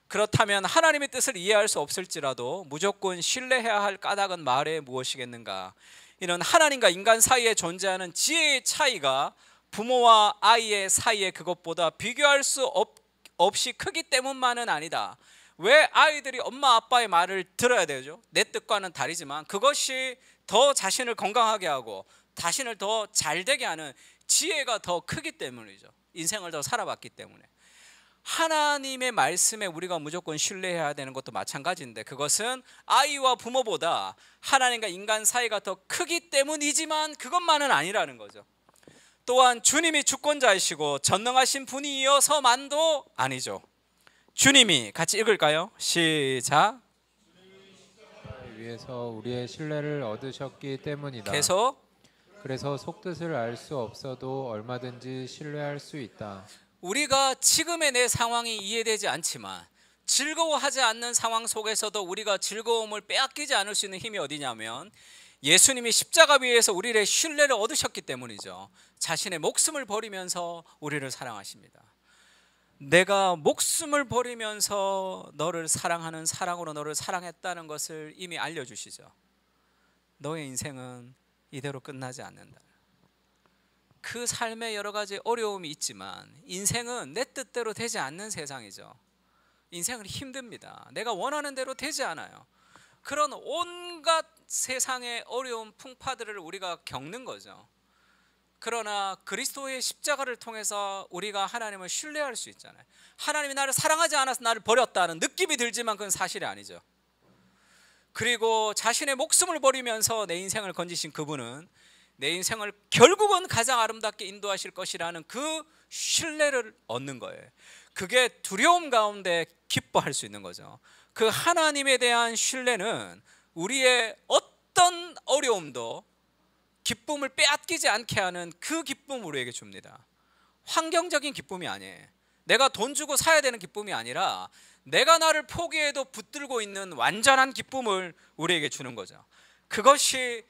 그렇다면 하나님의 뜻을 이해할 수 없을지라도 무조건 신뢰해야 할 까닭은 말에 무엇이겠는가. 이는 하나님과 인간 사이에 존재하는 지혜의 차이가 부모와 아이의 사이에 그것보다 비교할 수 없이 크기 때문만은 아니다. 왜 아이들이 엄마 아빠의 말을 들어야 되죠? 내 뜻과는 다르지만 그것이 더 자신을 건강하게 하고 자신을 더 잘되게 하는 지혜가 더 크기 때문이죠. 인생을 더 살아봤기 때문에. 하나님의 말씀에 우리가 무조건 신뢰해야 되는 것도 마찬가지인데 그것은 아이와 부모보다 하나님과 인간 사이가 더 크기 때문이지만 그것만은 아니라는 거죠. 또한 주님이 주권자이시고 전능하신 분이어서만도 아니죠. 주님이 같이 읽을까요? 시작. 위해서 우리의 신뢰를 얻으셨기 때문이다. 계속. 그래서 속뜻을 알 수 없어도 얼마든지 신뢰할 수 있다. 우리가 지금의 내 상황이 이해되지 않지만 즐거워하지 않는 상황 속에서도 우리가 즐거움을 빼앗기지 않을 수 있는 힘이 어디냐면 예수님이 십자가 위에서 우리의 신뢰를 얻으셨기 때문이죠. 자신의 목숨을 버리면서 우리를 사랑하십니다. 내가 목숨을 버리면서 너를 사랑하는 사랑으로 너를 사랑했다는 것을 이미 알려주시죠. 너의 인생은 이대로 끝나지 않는다. 그 삶에 여러 가지 어려움이 있지만 인생은 내 뜻대로 되지 않는 세상이죠. 인생은 힘듭니다. 내가 원하는 대로 되지 않아요. 그런 온갖 세상의 어려운 풍파들을 우리가 겪는 거죠. 그러나 그리스도의 십자가를 통해서 우리가 하나님을 신뢰할 수 있잖아요. 하나님이 나를 사랑하지 않아서 나를 버렸다는 느낌이 들지만 그건 사실이 아니죠. 그리고 자신의 목숨을 버리면서 내 인생을 건지신 그분은 내 인생을 결국은 가장 아름답게 인도하실 것이라는 그 신뢰를 얻는 거예요. 그게 두려움 가운데 기뻐할 수 있는 거죠. 그 하나님에 대한 신뢰는 우리의 어떤 어려움도 기쁨을 빼앗기지 않게 하는 그 기쁨을 우리에게 줍니다. 환경적인 기쁨이 아니에요. 내가 돈 주고 사야 되는 기쁨이 아니라 내가 나를 포기해도 붙들고 있는 완전한 기쁨을 우리에게 주는 거죠. 그것이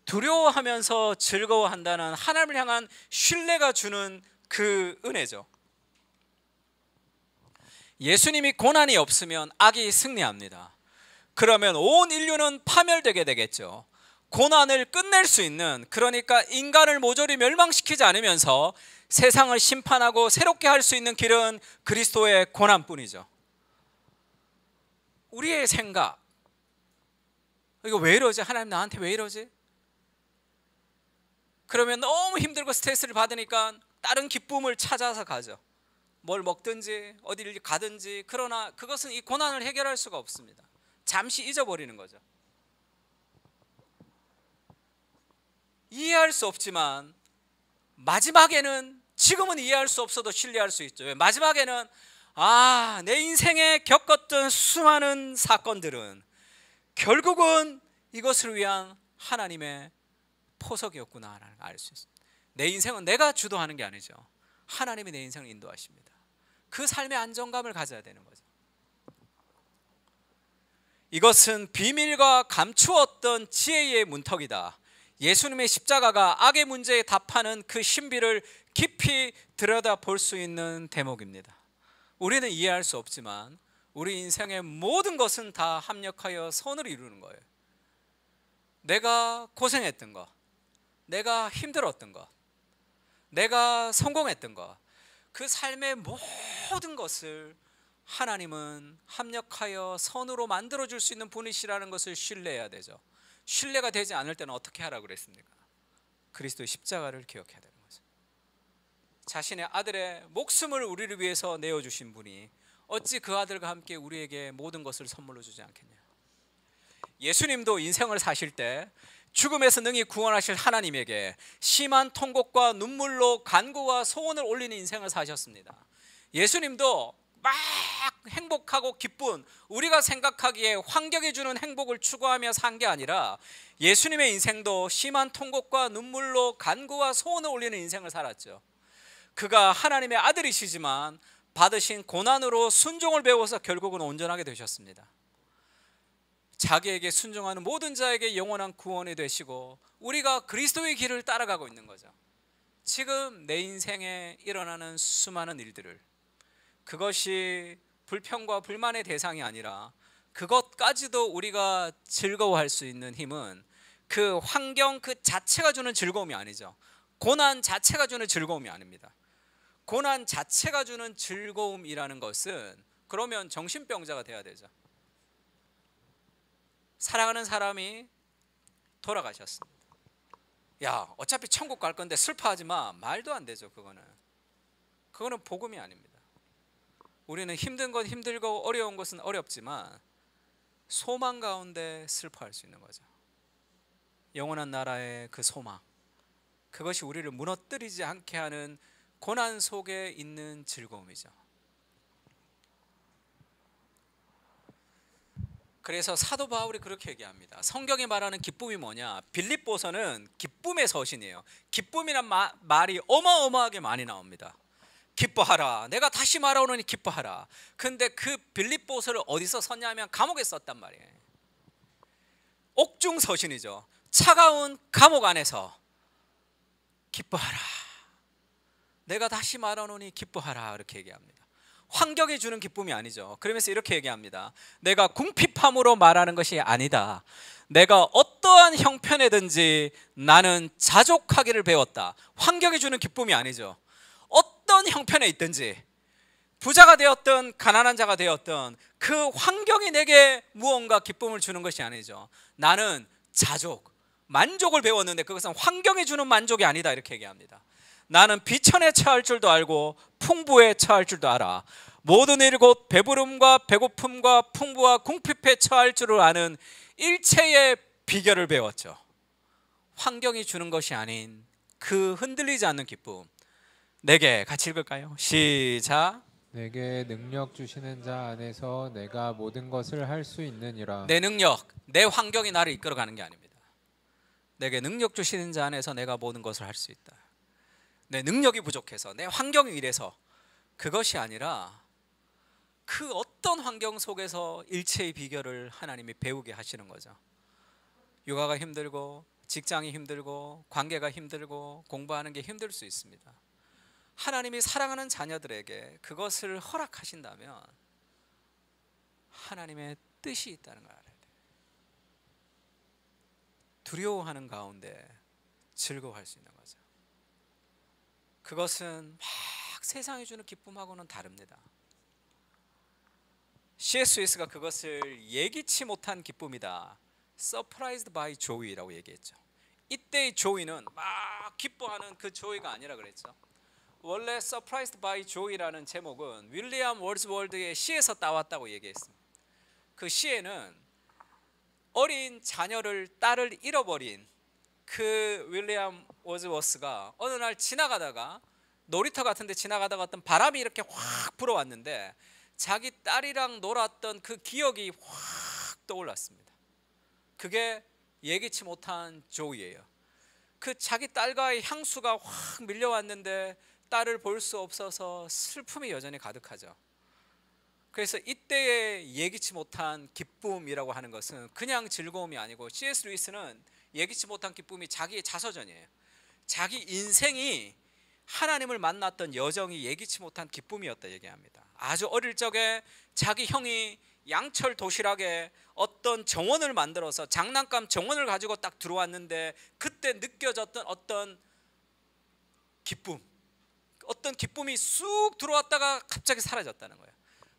두려워하면서 즐거워한다는 하나님을 향한 신뢰가 주는 그 은혜죠. 예수님이 고난이 없으면 악이 승리합니다. 그러면 온 인류는 파멸되게 되겠죠. 고난을 끝낼 수 있는, 그러니까 인간을 모조리 멸망시키지 않으면서 세상을 심판하고 새롭게 할 수 있는 길은 그리스도의 고난뿐이죠. 우리의 생각, 이거 왜 이러지? 하나님 나한테 왜 이러지? 그러면 너무 힘들고 스트레스를 받으니까 다른 기쁨을 찾아서 가죠. 뭘 먹든지 어디를 가든지. 그러나 그것은 이 고난을 해결할 수가 없습니다. 잠시 잊어버리는 거죠. 이해할 수 없지만 마지막에는, 지금은 이해할 수 없어도 신뢰할 수 있죠. 마지막에는 내 인생에 겪었던 수많은 사건들은 결국은 이것을 위한 하나님의 포석이었구나를 알 수 있습니다. 내 인생은 내가 주도하는 게 아니죠. 하나님이 내 인생을 인도하십니다. 그 삶의 안정감을 가져야 되는 거죠. 이것은 비밀과 감추었던 지혜의 문턱이다. 예수님의 십자가가 악의 문제에 답하는 그 신비를 깊이 들여다볼 수 있는 대목입니다. 우리는 이해할 수 없지만 우리 인생의 모든 것은 다 합력하여 선을 이루는 거예요. 내가 고생했던 것, 내가 힘들었던 것, 내가 성공했던 것, 그 삶의 모든 것을 하나님은 합력하여 선으로 만들어줄 수 있는 분이시라는 것을 신뢰해야 되죠. 신뢰가 되지 않을 때는 어떻게 하라고 그랬습니까? 그리스도의 십자가를 기억해야 되는 거죠. 자신의 아들의 목숨을 우리를 위해서 내어주신 분이 어찌 그 아들과 함께 우리에게 모든 것을 선물로 주지 않겠냐. 예수님도 인생을 사실 때 죽음에서 능히 구원하실 하나님에게 심한 통곡과 눈물로 간구와 소원을 올리는 인생을 사셨습니다. 예수님도 막 행복하고 기쁜, 우리가 생각하기에 환경이 주는 행복을 추구하며 산 게 아니라 예수님의 인생도 심한 통곡과 눈물로 간구와 소원을 올리는 인생을 살았죠. 그가 하나님의 아들이시지만 받으신 고난으로 순종을 배워서 결국은 온전하게 되셨습니다. 자기에게 순종하는 모든 자에게 영원한 구원이 되시고 우리가 그리스도의 길을 따라가고 있는 거죠. 지금 내 인생에 일어나는 수많은 일들을, 그것이 불평과 불만의 대상이 아니라 그것까지도 우리가 즐거워할 수 있는 힘은 그 환경 그 자체가 주는 즐거움이 아니죠. 고난 자체가 주는 즐거움이 아닙니다. 고난 자체가 주는 즐거움이라는 것은 그러면 정신병자가 돼야 되죠. 사랑하는 사람이 돌아가셨습니다. 야, 어차피 천국 갈 건데 슬퍼하지 마. 말도 안 되죠. 그거는 복음이 아닙니다. 우리는 힘든 건 힘들고 어려운 것은 어렵지만 소망 가운데 슬퍼할 수 있는 거죠. 영원한 나라의 그 소망, 그것이 우리를 무너뜨리지 않게 하는 고난 속에 있는 즐거움이죠. 그래서 사도 바울이 그렇게 얘기합니다. 성경이 말하는 기쁨이 뭐냐? 빌립보서는 기쁨의 서신이에요. 기쁨이란 말이 어마어마하게 많이 나옵니다. 기뻐하라. 내가 다시 말하오노니 기뻐하라. 근데 그 빌립보서를 어디서 썼냐면 감옥에 썼단 말이에요. 옥중 서신이죠. 차가운 감옥 안에서 기뻐하라. 내가 다시 말하오노니 기뻐하라. 이렇게 얘기합니다. 환경이 주는 기쁨이 아니죠. 그러면서 이렇게 얘기합니다. 내가 궁핍함으로 말하는 것이 아니다. 내가 어떠한 형편에든지 나는 자족하기를 배웠다. 환경이 주는 기쁨이 아니죠. 어떤 형편에 있든지 부자가 되었든 가난한 자가 되었든 그 환경이 내게 무언가 기쁨을 주는 것이 아니죠. 나는 자족, 만족을 배웠는데 그것은 환경이 주는 만족이 아니다. 이렇게 얘기합니다. 나는 비천에 처할 줄도 알고 풍부에 처할 줄도 알아. 모든 일 곧 배부름과 배고픔과 풍부와 궁핍에 처할 줄을 아는 일체의 비결을 배웠죠. 환경이 주는 것이 아닌 그 흔들리지 않는 기쁨. 내게 같이 읽을까요? 시작. 내게 능력 주시는 자 안에서 내가 모든 것을 할 수 있느니라. 내 능력, 내 환경이 나를 이끌어가는 게 아닙니다. 내게 능력 주시는 자 안에서 내가 모든 것을 할 수 있다. 내 능력이 부족해서, 내 환경이 이래서, 그것이 아니라 그 어떤 환경 속에서 일체의 비결을 하나님이 배우게 하시는 거죠. 육아가 힘들고, 직장이 힘들고, 관계가 힘들고, 공부하는 게 힘들 수 있습니다. 하나님이 사랑하는 자녀들에게 그것을 허락하신다면 하나님의 뜻이 있다는 걸 알아야 돼요. 두려워하는 가운데 즐거워할 수 있는 거죠. 그것은 막 세상이 주는 기쁨하고는 다릅니다. C.S. 루이스가 그것을 예기치 못한 기쁨이다, Surprised by Joy라고 얘기했죠. 이때의 조이는 막 기뻐하는 그 조이가 아니라 그랬죠. 원래 Surprised by Joy라는 제목은 윌리엄 월즈월드의 시에서 따왔다고 얘기했습니다. 그 시에는 어린 자녀를, 딸을 잃어버린 그 윌리엄 월즈워스가 어느 날 지나가다가, 놀이터 같은 데 지나가다가 어떤 바람이 이렇게 확 불어왔는데 자기 딸이랑 놀았던 그 기억이 확 떠올랐습니다. 그게 예기치 못한 조이예요. 그 자기 딸과의 향수가 확 밀려왔는데 딸을 볼 수 없어서 슬픔이 여전히 가득하죠. 그래서 이때의 예기치 못한 기쁨이라고 하는 것은 그냥 즐거움이 아니고, C.S. 루이스는 예기치 못한 기쁨이 자기의 자서전이에요. 자기 인생이 하나님을 만났던 여정이 예기치 못한 기쁨이었다 얘기합니다. 아주 어릴 적에 자기 형이 양철 도시락에 어떤 정원을 만들어서 장난감 정원을 가지고 딱 들어왔는데 그때 느껴졌던 어떤 기쁨, 어떤 기쁨이 쑥 들어왔다가 갑자기 사라졌다는 거예요.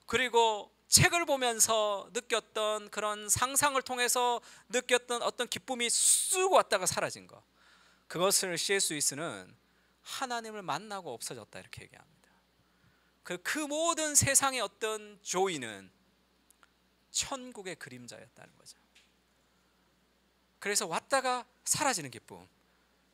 그리고 책을 보면서 느꼈던 그런 상상을 통해서 느꼈던 어떤 기쁨이 쑥 왔다가 사라진 거, 그것을 C.S. 루이스는 하나님을 만나고 없어졌다 이렇게 얘기합니다. 그 모든 세상의 어떤 조이는 천국의 그림자였다는 거죠. 그래서 왔다가 사라지는 기쁨,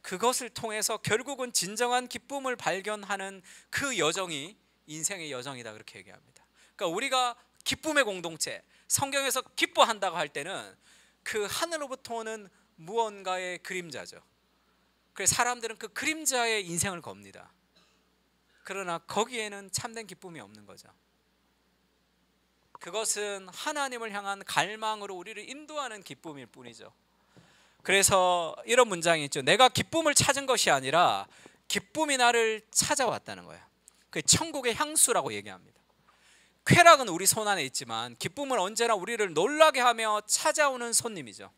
그것을 통해서 결국은 진정한 기쁨을 발견하는 그 여정이 인생의 여정이다 그렇게 얘기합니다. 그러니까 우리가 기쁨의 공동체, 성경에서 기뻐한다고 할 때는 그 하늘로부터 오는 무언가의 그림자죠. 그래서 사람들은 그 그림자의 인생을 겁니다. 그러나 거기에는 참된 기쁨이 없는 거죠. 그것은 하나님을 향한 갈망으로 우리를 인도하는 기쁨일 뿐이죠. 그래서 이런 문장이 있죠. 내가 기쁨을 찾은 것이 아니라 기쁨이 나를 찾아왔다는 거예요. 그 천국의 향수라고 얘기합니다. 쾌락은 우리 손 안에 있지만 기쁨은 언제나 우리를 놀라게 하며 찾아오는 손님이죠.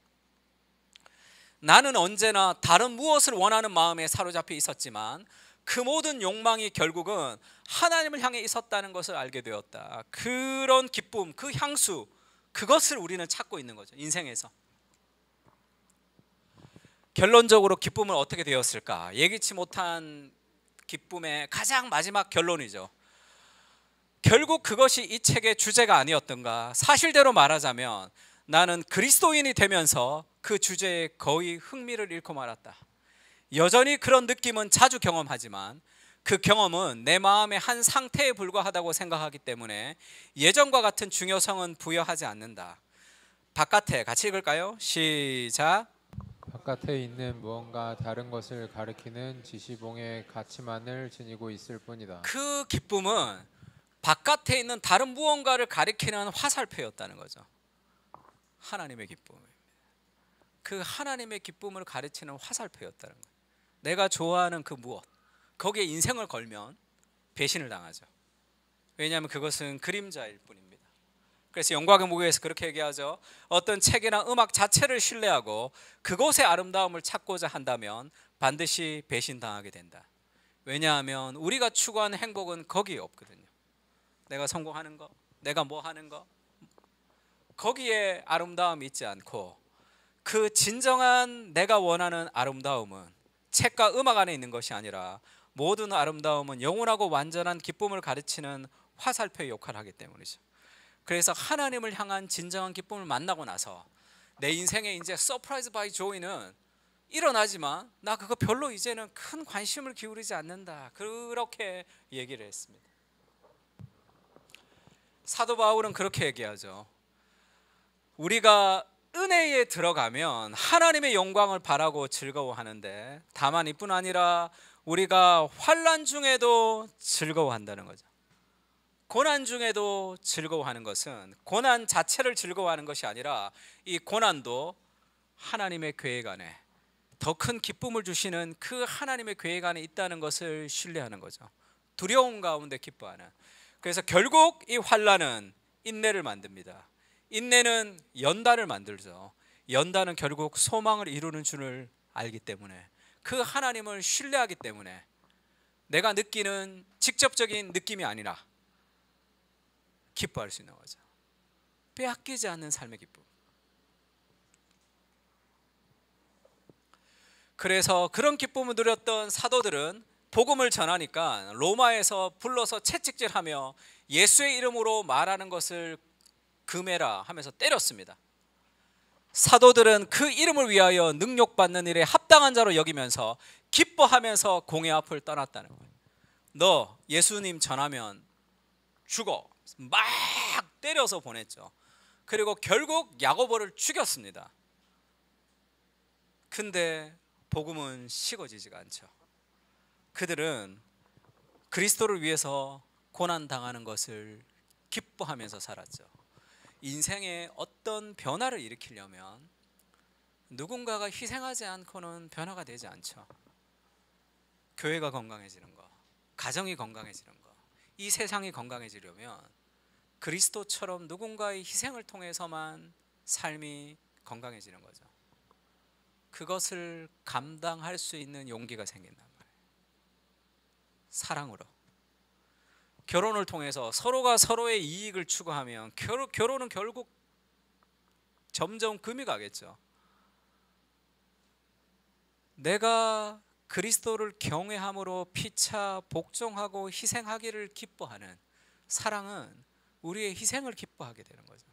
나는 언제나 다른 무엇을 원하는 마음에 사로잡혀 있었지만 그 모든 욕망이 결국은 하나님을 향해 있었다는 것을 알게 되었다. 그런 기쁨, 그 향수, 그것을 우리는 찾고 있는 거죠, 인생에서. 결론적으로 기쁨은 어떻게 되었을까? 예기치 못한 기쁨의 가장 마지막 결론이죠. 결국 그것이 이 책의 주제가 아니었던가. 사실대로 말하자면 나는 그리스도인이 되면서 그 주제에 거의 흥미를 잃고 말았다. 여전히 그런 느낌은 자주 경험하지만 그 경험은 내 마음의 한 상태에 불과하다고 생각하기 때문에 예전과 같은 중요성은 부여하지 않는다. 바깥에 같이 읽을까요? 시작. 바깥에 있는 무언가 다른 것을 가리키는 지시봉의 가치만을 지니고 있을 뿐이다. 그 기쁨은 바깥에 있는 다른 무언가를 가리키는 화살표였다는 거죠. 하나님의 기쁨입니다. 그 하나님의 기쁨을 가르치는 화살표였다는 거예요. 내가 좋아하는 그 무엇, 거기에 인생을 걸면 배신을 당하죠. 왜냐하면 그것은 그림자일 뿐입니다. 그래서 영광의 무게에서 그렇게 얘기하죠. 어떤 책이나 음악 자체를 신뢰하고 그곳의 아름다움을 찾고자 한다면 반드시 배신당하게 된다. 왜냐하면 우리가 추구하는 행복은 거기에 없거든요. 내가 성공하는 거, 내가 뭐 하는 거, 거기에 아름다움이 있지 않고 그 진정한 내가 원하는 아름다움은 책과 음악 안에 있는 것이 아니라 모든 아름다움은 영원하고 완전한 기쁨을 가르치는 화살표의 역할을 하기 때문이죠. 그래서 하나님을 향한 진정한 기쁨을 만나고 나서 내 인생에 이제 서프라이즈 바이 조이는 일어나지만 나 그거 별로 이제는 큰 관심을 기울이지 않는다. 그렇게 얘기를 했습니다. 사도 바울은 그렇게 얘기하죠. 우리가 은혜에 들어가면 하나님의 영광을 바라고 즐거워하는데, 다만 이뿐 아니라 우리가 환난 중에도 즐거워한다는 거죠. 고난 중에도 즐거워하는 것은 고난 자체를 즐거워하는 것이 아니라 이 고난도 하나님의 계획 안에 더 큰 기쁨을 주시는 그 하나님의 계획 안에 있다는 것을 신뢰하는 거죠. 두려움 가운데 기뻐하는. 그래서 결국 이 환난은 인내를 만듭니다. 인내는 연단을 만들죠. 연단은 결국 소망을 이루는 줄을 알기 때문에, 그 하나님을 신뢰하기 때문에 내가 느끼는 직접적인 느낌이 아니라 기뻐할 수 있는 거죠. 빼앗기지 않는 삶의 기쁨. 그래서 그런 기쁨을 누렸던 사도들은 복음을 전하니까 로마에서 불러서 채찍질하며 예수의 이름으로 말하는 것을 금해라 하면서 때렸습니다. 사도들은 그 이름을 위하여 능욕받는 일에 합당한 자로 여기면서 기뻐하면서 공회 앞을 떠났다는 거예요. 너 예수님 전하면 죽어. 막 때려서 보냈죠. 그리고 결국 야고보를 죽였습니다. 근데 복음은 식어지지가 않죠. 그들은 그리스도를 위해서 고난당하는 것을 기뻐하면서 살았죠. 인생에 어떤 변화를 일으키려면 누군가가 희생하지 않고는 변화가 되지 않죠. 교회가 건강해지는 거, 가정이 건강해지는 거, 이 세상이 건강해지려면 그리스도처럼 누군가의 희생을 통해서만 삶이 건강해지는 거죠. 그것을 감당할 수 있는 용기가 생긴단 말이에요. 사랑으로. 결혼을 통해서 서로가 서로의 이익을 추구하면 결혼은 결국 점점 금이 가겠죠. 내가 그리스도를 경외함으로 피차 복종하고 희생하기를 기뻐하는 사랑은 우리의 희생을 기뻐하게 되는 거죠.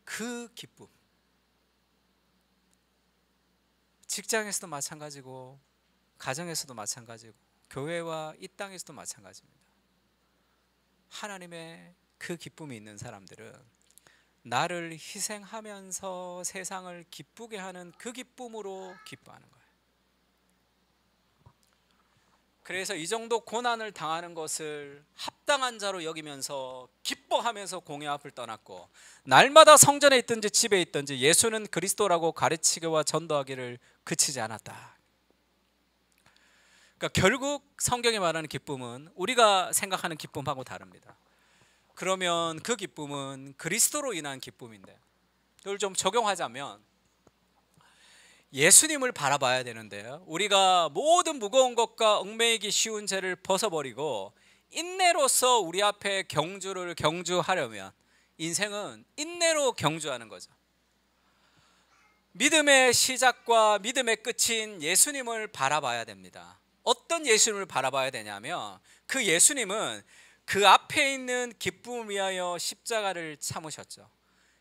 그 기쁨. 직장에서도 마찬가지고 가정에서도 마찬가지고 교회와 이 땅에서도 마찬가지입니다. 하나님의 그 기쁨이 있는 사람들은 나를 희생하면서 세상을 기쁘게 하는 그 기쁨으로 기뻐하는 거예요. 그래서 이 정도 고난을 당하는 것을 합당한 자로 여기면서 기뻐하면서 공회 앞을 떠났고, 날마다 성전에 있든지 집에 있든지 예수는 그리스도라고 가르치기와 전도하기를 그치지 않았다. 그러니까 결국 성경이 말하는 기쁨은 우리가 생각하는 기쁨하고 다릅니다. 그러면 그 기쁨은 그리스도로 인한 기쁨인데, 이걸 좀 적용하자면 예수님을 바라봐야 되는데요, 우리가 모든 무거운 것과 얽매이기 쉬운 죄를 벗어버리고 인내로서 우리 앞에 경주하려면 인생은 인내로 경주하는 거죠. 믿음의 시작과 믿음의 끝인 예수님을 바라봐야 됩니다. 어떤 예수님을 바라봐야 되냐면, 그 예수님은 그 앞에 있는 기쁨을 위하여 십자가를 참으셨죠.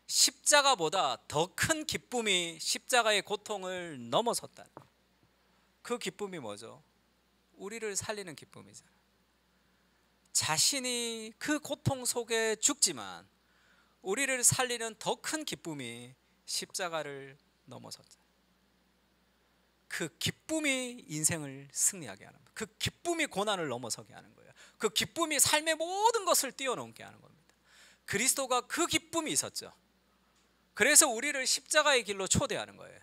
십자가보다 더 큰 기쁨이 십자가의 고통을 넘어섰다. 그 기쁨이 뭐죠? 우리를 살리는 기쁨이잖아요. 자신이 그 고통 속에 죽지만 우리를 살리는 더 큰 기쁨이 십자가를 넘어섰잖아요. 그 기쁨이 인생을 승리하게 하는 거예요. 그 기쁨이 고난을 넘어서게 하는 거예요. 그 기쁨이 삶의 모든 것을 뛰어넘게 하는 겁니다. 그리스도가 그 기쁨이 있었죠. 그래서 우리를 십자가의 길로 초대하는 거예요.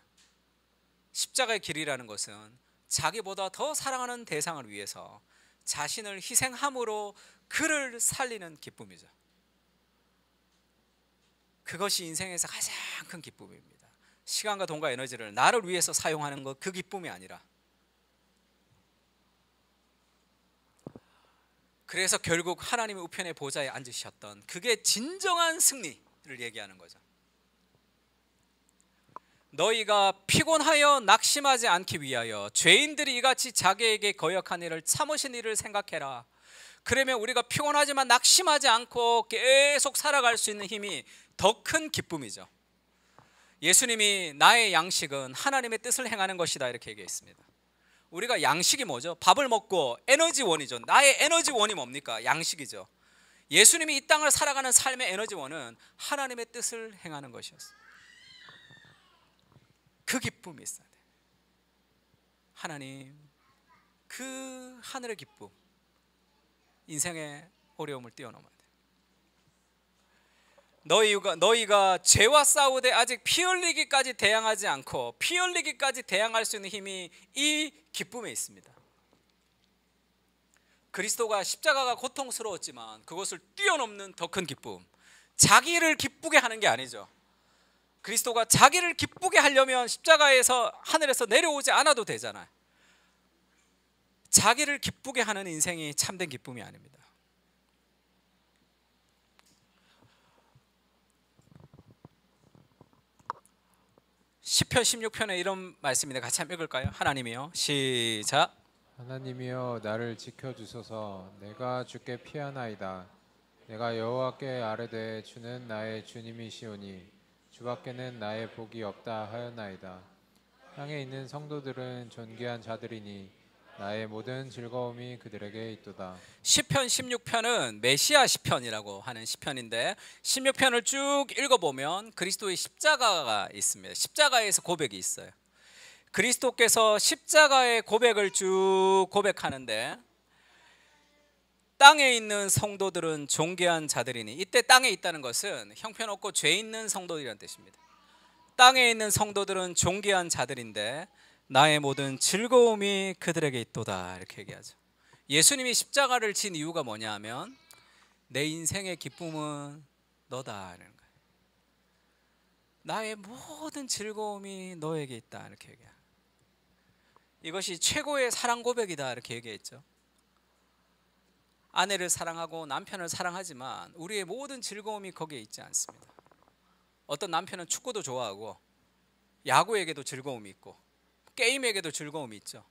십자가의 길이라는 것은 자기보다 더 사랑하는 대상을 위해서 자신을 희생함으로 그를 살리는 기쁨이죠. 그것이 인생에서 가장 큰 기쁨입니다. 시간과 돈과 에너지를 나를 위해서 사용하는 것, 그 기쁨이 아니라. 그래서 결국 하나님의 우편의 보좌에 앉으셨던, 그게 진정한 승리를 얘기하는 거죠. 너희가 피곤하여 낙심하지 않기 위하여 죄인들이 이같이 자기에게 거역한 일을 참으신 일을 생각해라. 그러면 우리가 피곤하지만 낙심하지 않고 계속 살아갈 수 있는 힘이 더 큰 기쁨이죠. 예수님이 나의 양식은 하나님의 뜻을 행하는 것이다 이렇게 얘기했습니다. 우리가 양식이 뭐죠? 밥을 먹고 에너지원이죠. 나의 에너지원이 뭡니까? 양식이죠. 예수님이 이 땅을 살아가는 삶의 에너지원은 하나님의 뜻을 행하는 것이었어요. 그 기쁨이 있어야 돼요. 하나님, 그 하늘의 기쁨, 인생의 어려움을 뛰어넘어야 돼요. 너희가 죄와 싸우되 아직 피 흘리기까지 대항하지 않고 피 흘리기까지 대항할 수 있는 힘이 이 기쁨에 있습니다. 그리스도가 십자가가 고통스러웠지만 그것을 뛰어넘는 더 큰 기쁨, 자기를 기쁘게 하는 게 아니죠. 그리스도가 자기를 기쁘게 하려면 십자가에서 하늘에서 내려오지 않아도 되잖아요. 자기를 기쁘게 하는 인생이 참된 기쁨이 아닙니다. 시편 16편에 이런 말씀인데 같이 한번 읽을까요? 하나님이요, 시작. 하나님이여 나를 지켜주소서. 내가 주께 피하나이다. 내가 여호와께 아뢰되 주는 나의 주님이시오니 주밖에는 나의 복이 없다 하였나이다. 땅에 있는 성도들은 존귀한 자들이니 나의 모든 즐거움이 그들에게 있도다. 시편 16편은 메시아 시편이라고 하는 시편인데 16편을 쭉 읽어보면 그리스도의 십자가가 있습니다. 십자가에서 고백이 있어요. 그리스도께서 십자가의 고백을 쭉 고백하는데 땅에 있는 성도들은 존귀한 자들이니, 이때 땅에 있다는 것은 형편없고 죄 있는 성도들이라는 뜻입니다. 땅에 있는 성도들은 존귀한 자들인데 나의 모든 즐거움이 그들에게 있도다 이렇게 얘기하죠. 예수님이 십자가를 진 이유가 뭐냐 하면 내 인생의 기쁨은 너다라는 거예요. 나의 모든 즐거움이 너에게 있다 이렇게 얘기해요. 이것이 최고의 사랑 고백이다 이렇게 얘기했죠. 아내를 사랑하고 남편을 사랑하지만 우리의 모든 즐거움이 거기에 있지 않습니다. 어떤 남편은 축구도 좋아하고 야구에게도 즐거움이 있고 게임에게도 즐거움이 있죠.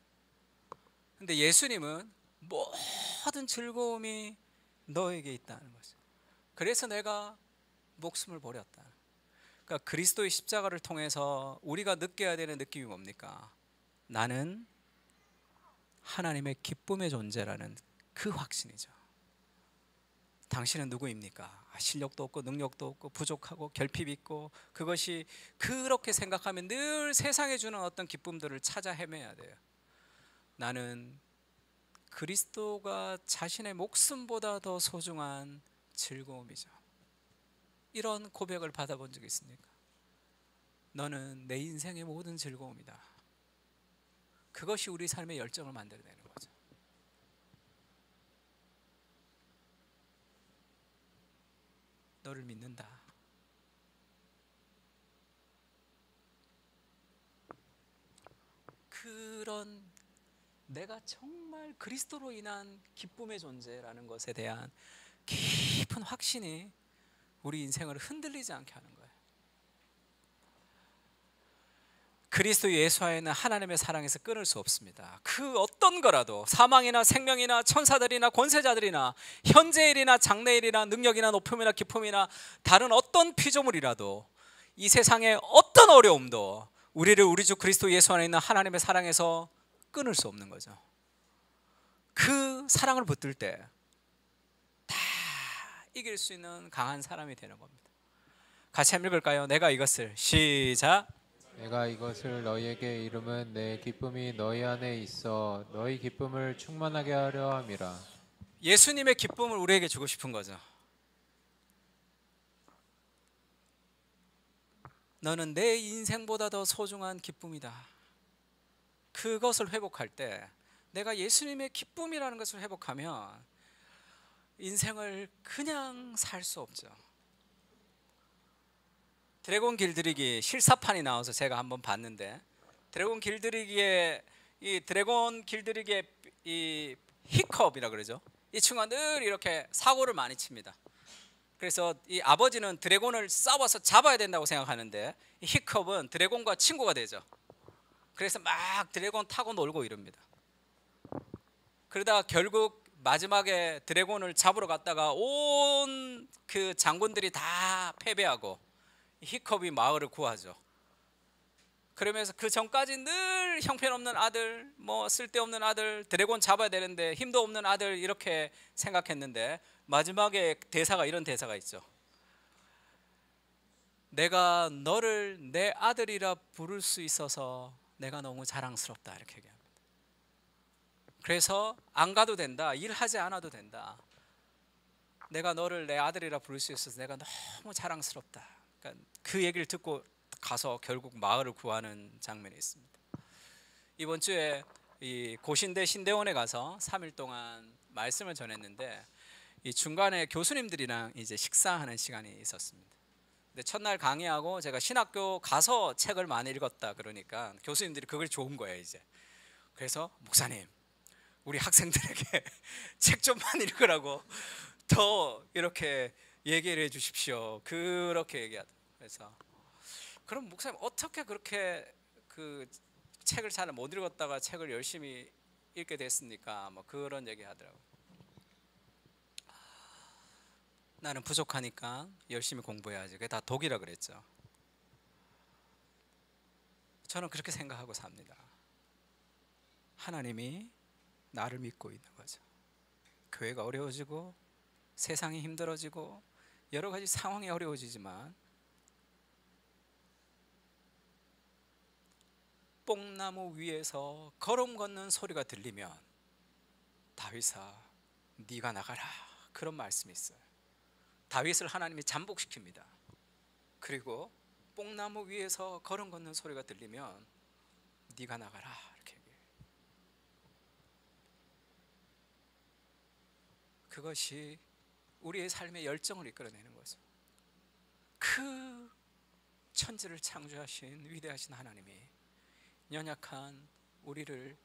근데 예수님은 모든 즐거움이 너에게 있다는 거죠. 그래서 내가 목숨을 버렸다. 그러니까 그리스도의 십자가를 통해서 우리가 느껴야 되는 느낌이 뭡니까? 나는 하나님의 기쁨의 존재라는 그 확신이죠. 당신은 누구입니까? 실력도 없고 능력도 없고 부족하고 결핍이 있고, 그것이 그렇게 생각하면 늘 세상에 주는 어떤 기쁨들을 찾아 헤매야 돼요. 나는 그리스도가 자신의 목숨보다 더 소중한 즐거움이죠. 이런 고백을 받아본 적 있습니까? 너는 내 인생의 모든 즐거움이다. 그것이 우리 삶의 열정을 만들어내는 거죠. 너를 믿는다. 그런 내가 정말 그리스도로 인한 기쁨의 존재라는 것에 대한 깊은 확신이 우리 인생을 흔들리지 않게 하는 거예요. 그리스도 예수 안에는 하나님의 사랑에서 끊을 수 없습니다. 그 어떤 거라도 사망이나 생명이나 천사들이나 권세자들이나 현재일이나 장래일이나 능력이나 높음이나 기쁨이나 다른 어떤 피조물이라도 이 세상의 어떤 어려움도 우리를 우리 주 그리스도 예수 안에 있는 하나님의 사랑에서 끊을 수 없는 거죠. 그 사랑을 붙들 때 다 이길 수 있는 강한 사람이 되는 겁니다. 같이 한번 읽을까요? 내가 이것을, 시작. 내가 이것을 너희에게 이름은 내 기쁨이 너희 안에 있어 너희 기쁨을 충만하게 하려 함이라. 예수님의 기쁨을 우리에게 주고 싶은 거죠. 너는 내 인생보다 더 소중한 기쁨이다. 그것을 회복할 때, 내가 예수님의 기쁨이라는 것을 회복하면 인생을 그냥 살 수 없죠. 드래곤 길들이기 실사판이 나와서 제가 한번 봤는데, 드래곤 길들이기의 이 히컵이라 그러죠. 이 친구가 늘 이렇게 사고를 많이 칩니다. 그래서 이 아버지는 드래곤을 싸워서 잡아야 된다고 생각하는데 이 히컵은 드래곤과 친구가 되죠. 그래서 막 드래곤 타고 놀고 이럽니다. 그러다가 결국 마지막에 드래곤을 잡으러 갔다가 온 그 장군들이 다 패배하고 히컵이 마을을 구하죠. 그러면서 그 전까지 늘 형편없는 아들, 뭐 쓸데없는 아들, 드래곤 잡아야 되는데 힘도 없는 아들 이렇게 생각했는데 마지막에 대사가 이런 대사가 있죠. 내가 너를 내 아들이라 부를 수 있어서 내가 너무 자랑스럽다 이렇게 얘기합니다. 그래서 안 가도 된다, 일하지 않아도 된다, 내가 너를 내 아들이라 부를 수 있어서 내가 너무 자랑스럽다. 그러니까 그 얘기를 듣고 가서 결국 마을을 구하는 장면이 있습니다. 이번 주에 이 고신대 신대원에 가서 3일 동안 말씀을 전했는데 이 중간에 교수님들이랑 이제 식사하는 시간이 있었습니다. 근데 첫날 강의하고 제가 신학교 가서 책을 많이 읽었다 그러니까 교수님들이 그걸 좋은 거예요 이제. 그래서 목사님, 우리 학생들에게 책 좀만 읽으라고 더 이렇게 얘기를 해 주십시오. 그렇게 얘기하더라고요. 그래서 그럼 목사님 어떻게 그렇게 그 책을 잘 못 읽었다가 책을 열심히 읽게 됐습니까? 뭐 그런 얘기 하더라고요. 나는 부족하니까 열심히 공부해야지. 그게 다 독이라 그랬죠. 저는 그렇게 생각하고 삽니다. 하나님이 나를 믿고 있는 거죠. 교회가 어려워지고 세상이 힘들어지고 여러 가지 상황이 어려워지지만 뽕나무 위에서 걸음 걷는 소리가 들리면 다윗아 네가 나가라, 그런 말씀이 있어요. 다윗을 하나님이 잠복시킵니다. 그리고 뽕나무 위에서 걸음 걷는 소리가 들리면 네가 나가라 이렇게 얘기해요. 그것이 우리의 삶의 열정을 이끌어내는 거죠. 그 천지를 창조하신 위대하신 하나님이 연약한 우리를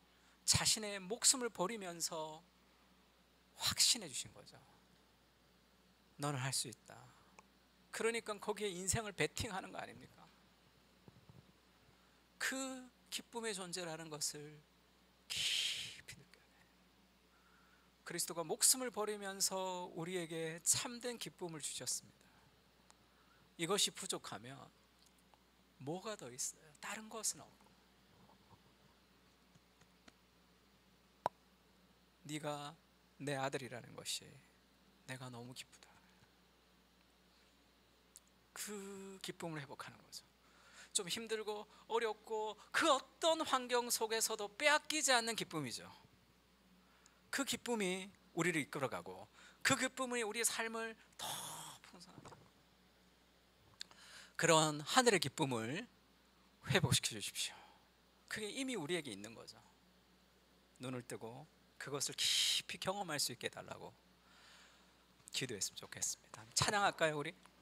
자신의 목숨을 버리면서 확신해 주신 거죠. 너는 할 수 있다. 그러니까 거기에 인생을 베팅하는 거 아닙니까? 그 기쁨의 존재라는 것을 깊이 느껴야 돼요. 그리스도가 목숨을 버리면서 우리에게 참된 기쁨을 주셨습니다. 이것이 부족하면 뭐가 더 있어요? 다른 것은 없고. 네가 내 아들이라는 것이 내가 너무 기쁘다. 그 기쁨을 회복하는 거죠. 좀 힘들고 어렵고 그 어떤 환경 속에서도 빼앗기지 않는 기쁨이죠. 그 기쁨이 우리를 이끌어가고 그 기쁨이 우리의 삶을 더 풍성하게, 그런 하늘의 기쁨을 회복시켜 주십시오. 그게 이미 우리에게 있는 거죠. 눈을 뜨고 그것을 깊이 경험할 수 있게 해달라고 기도했으면 좋겠습니다. 찬양할까요 우리?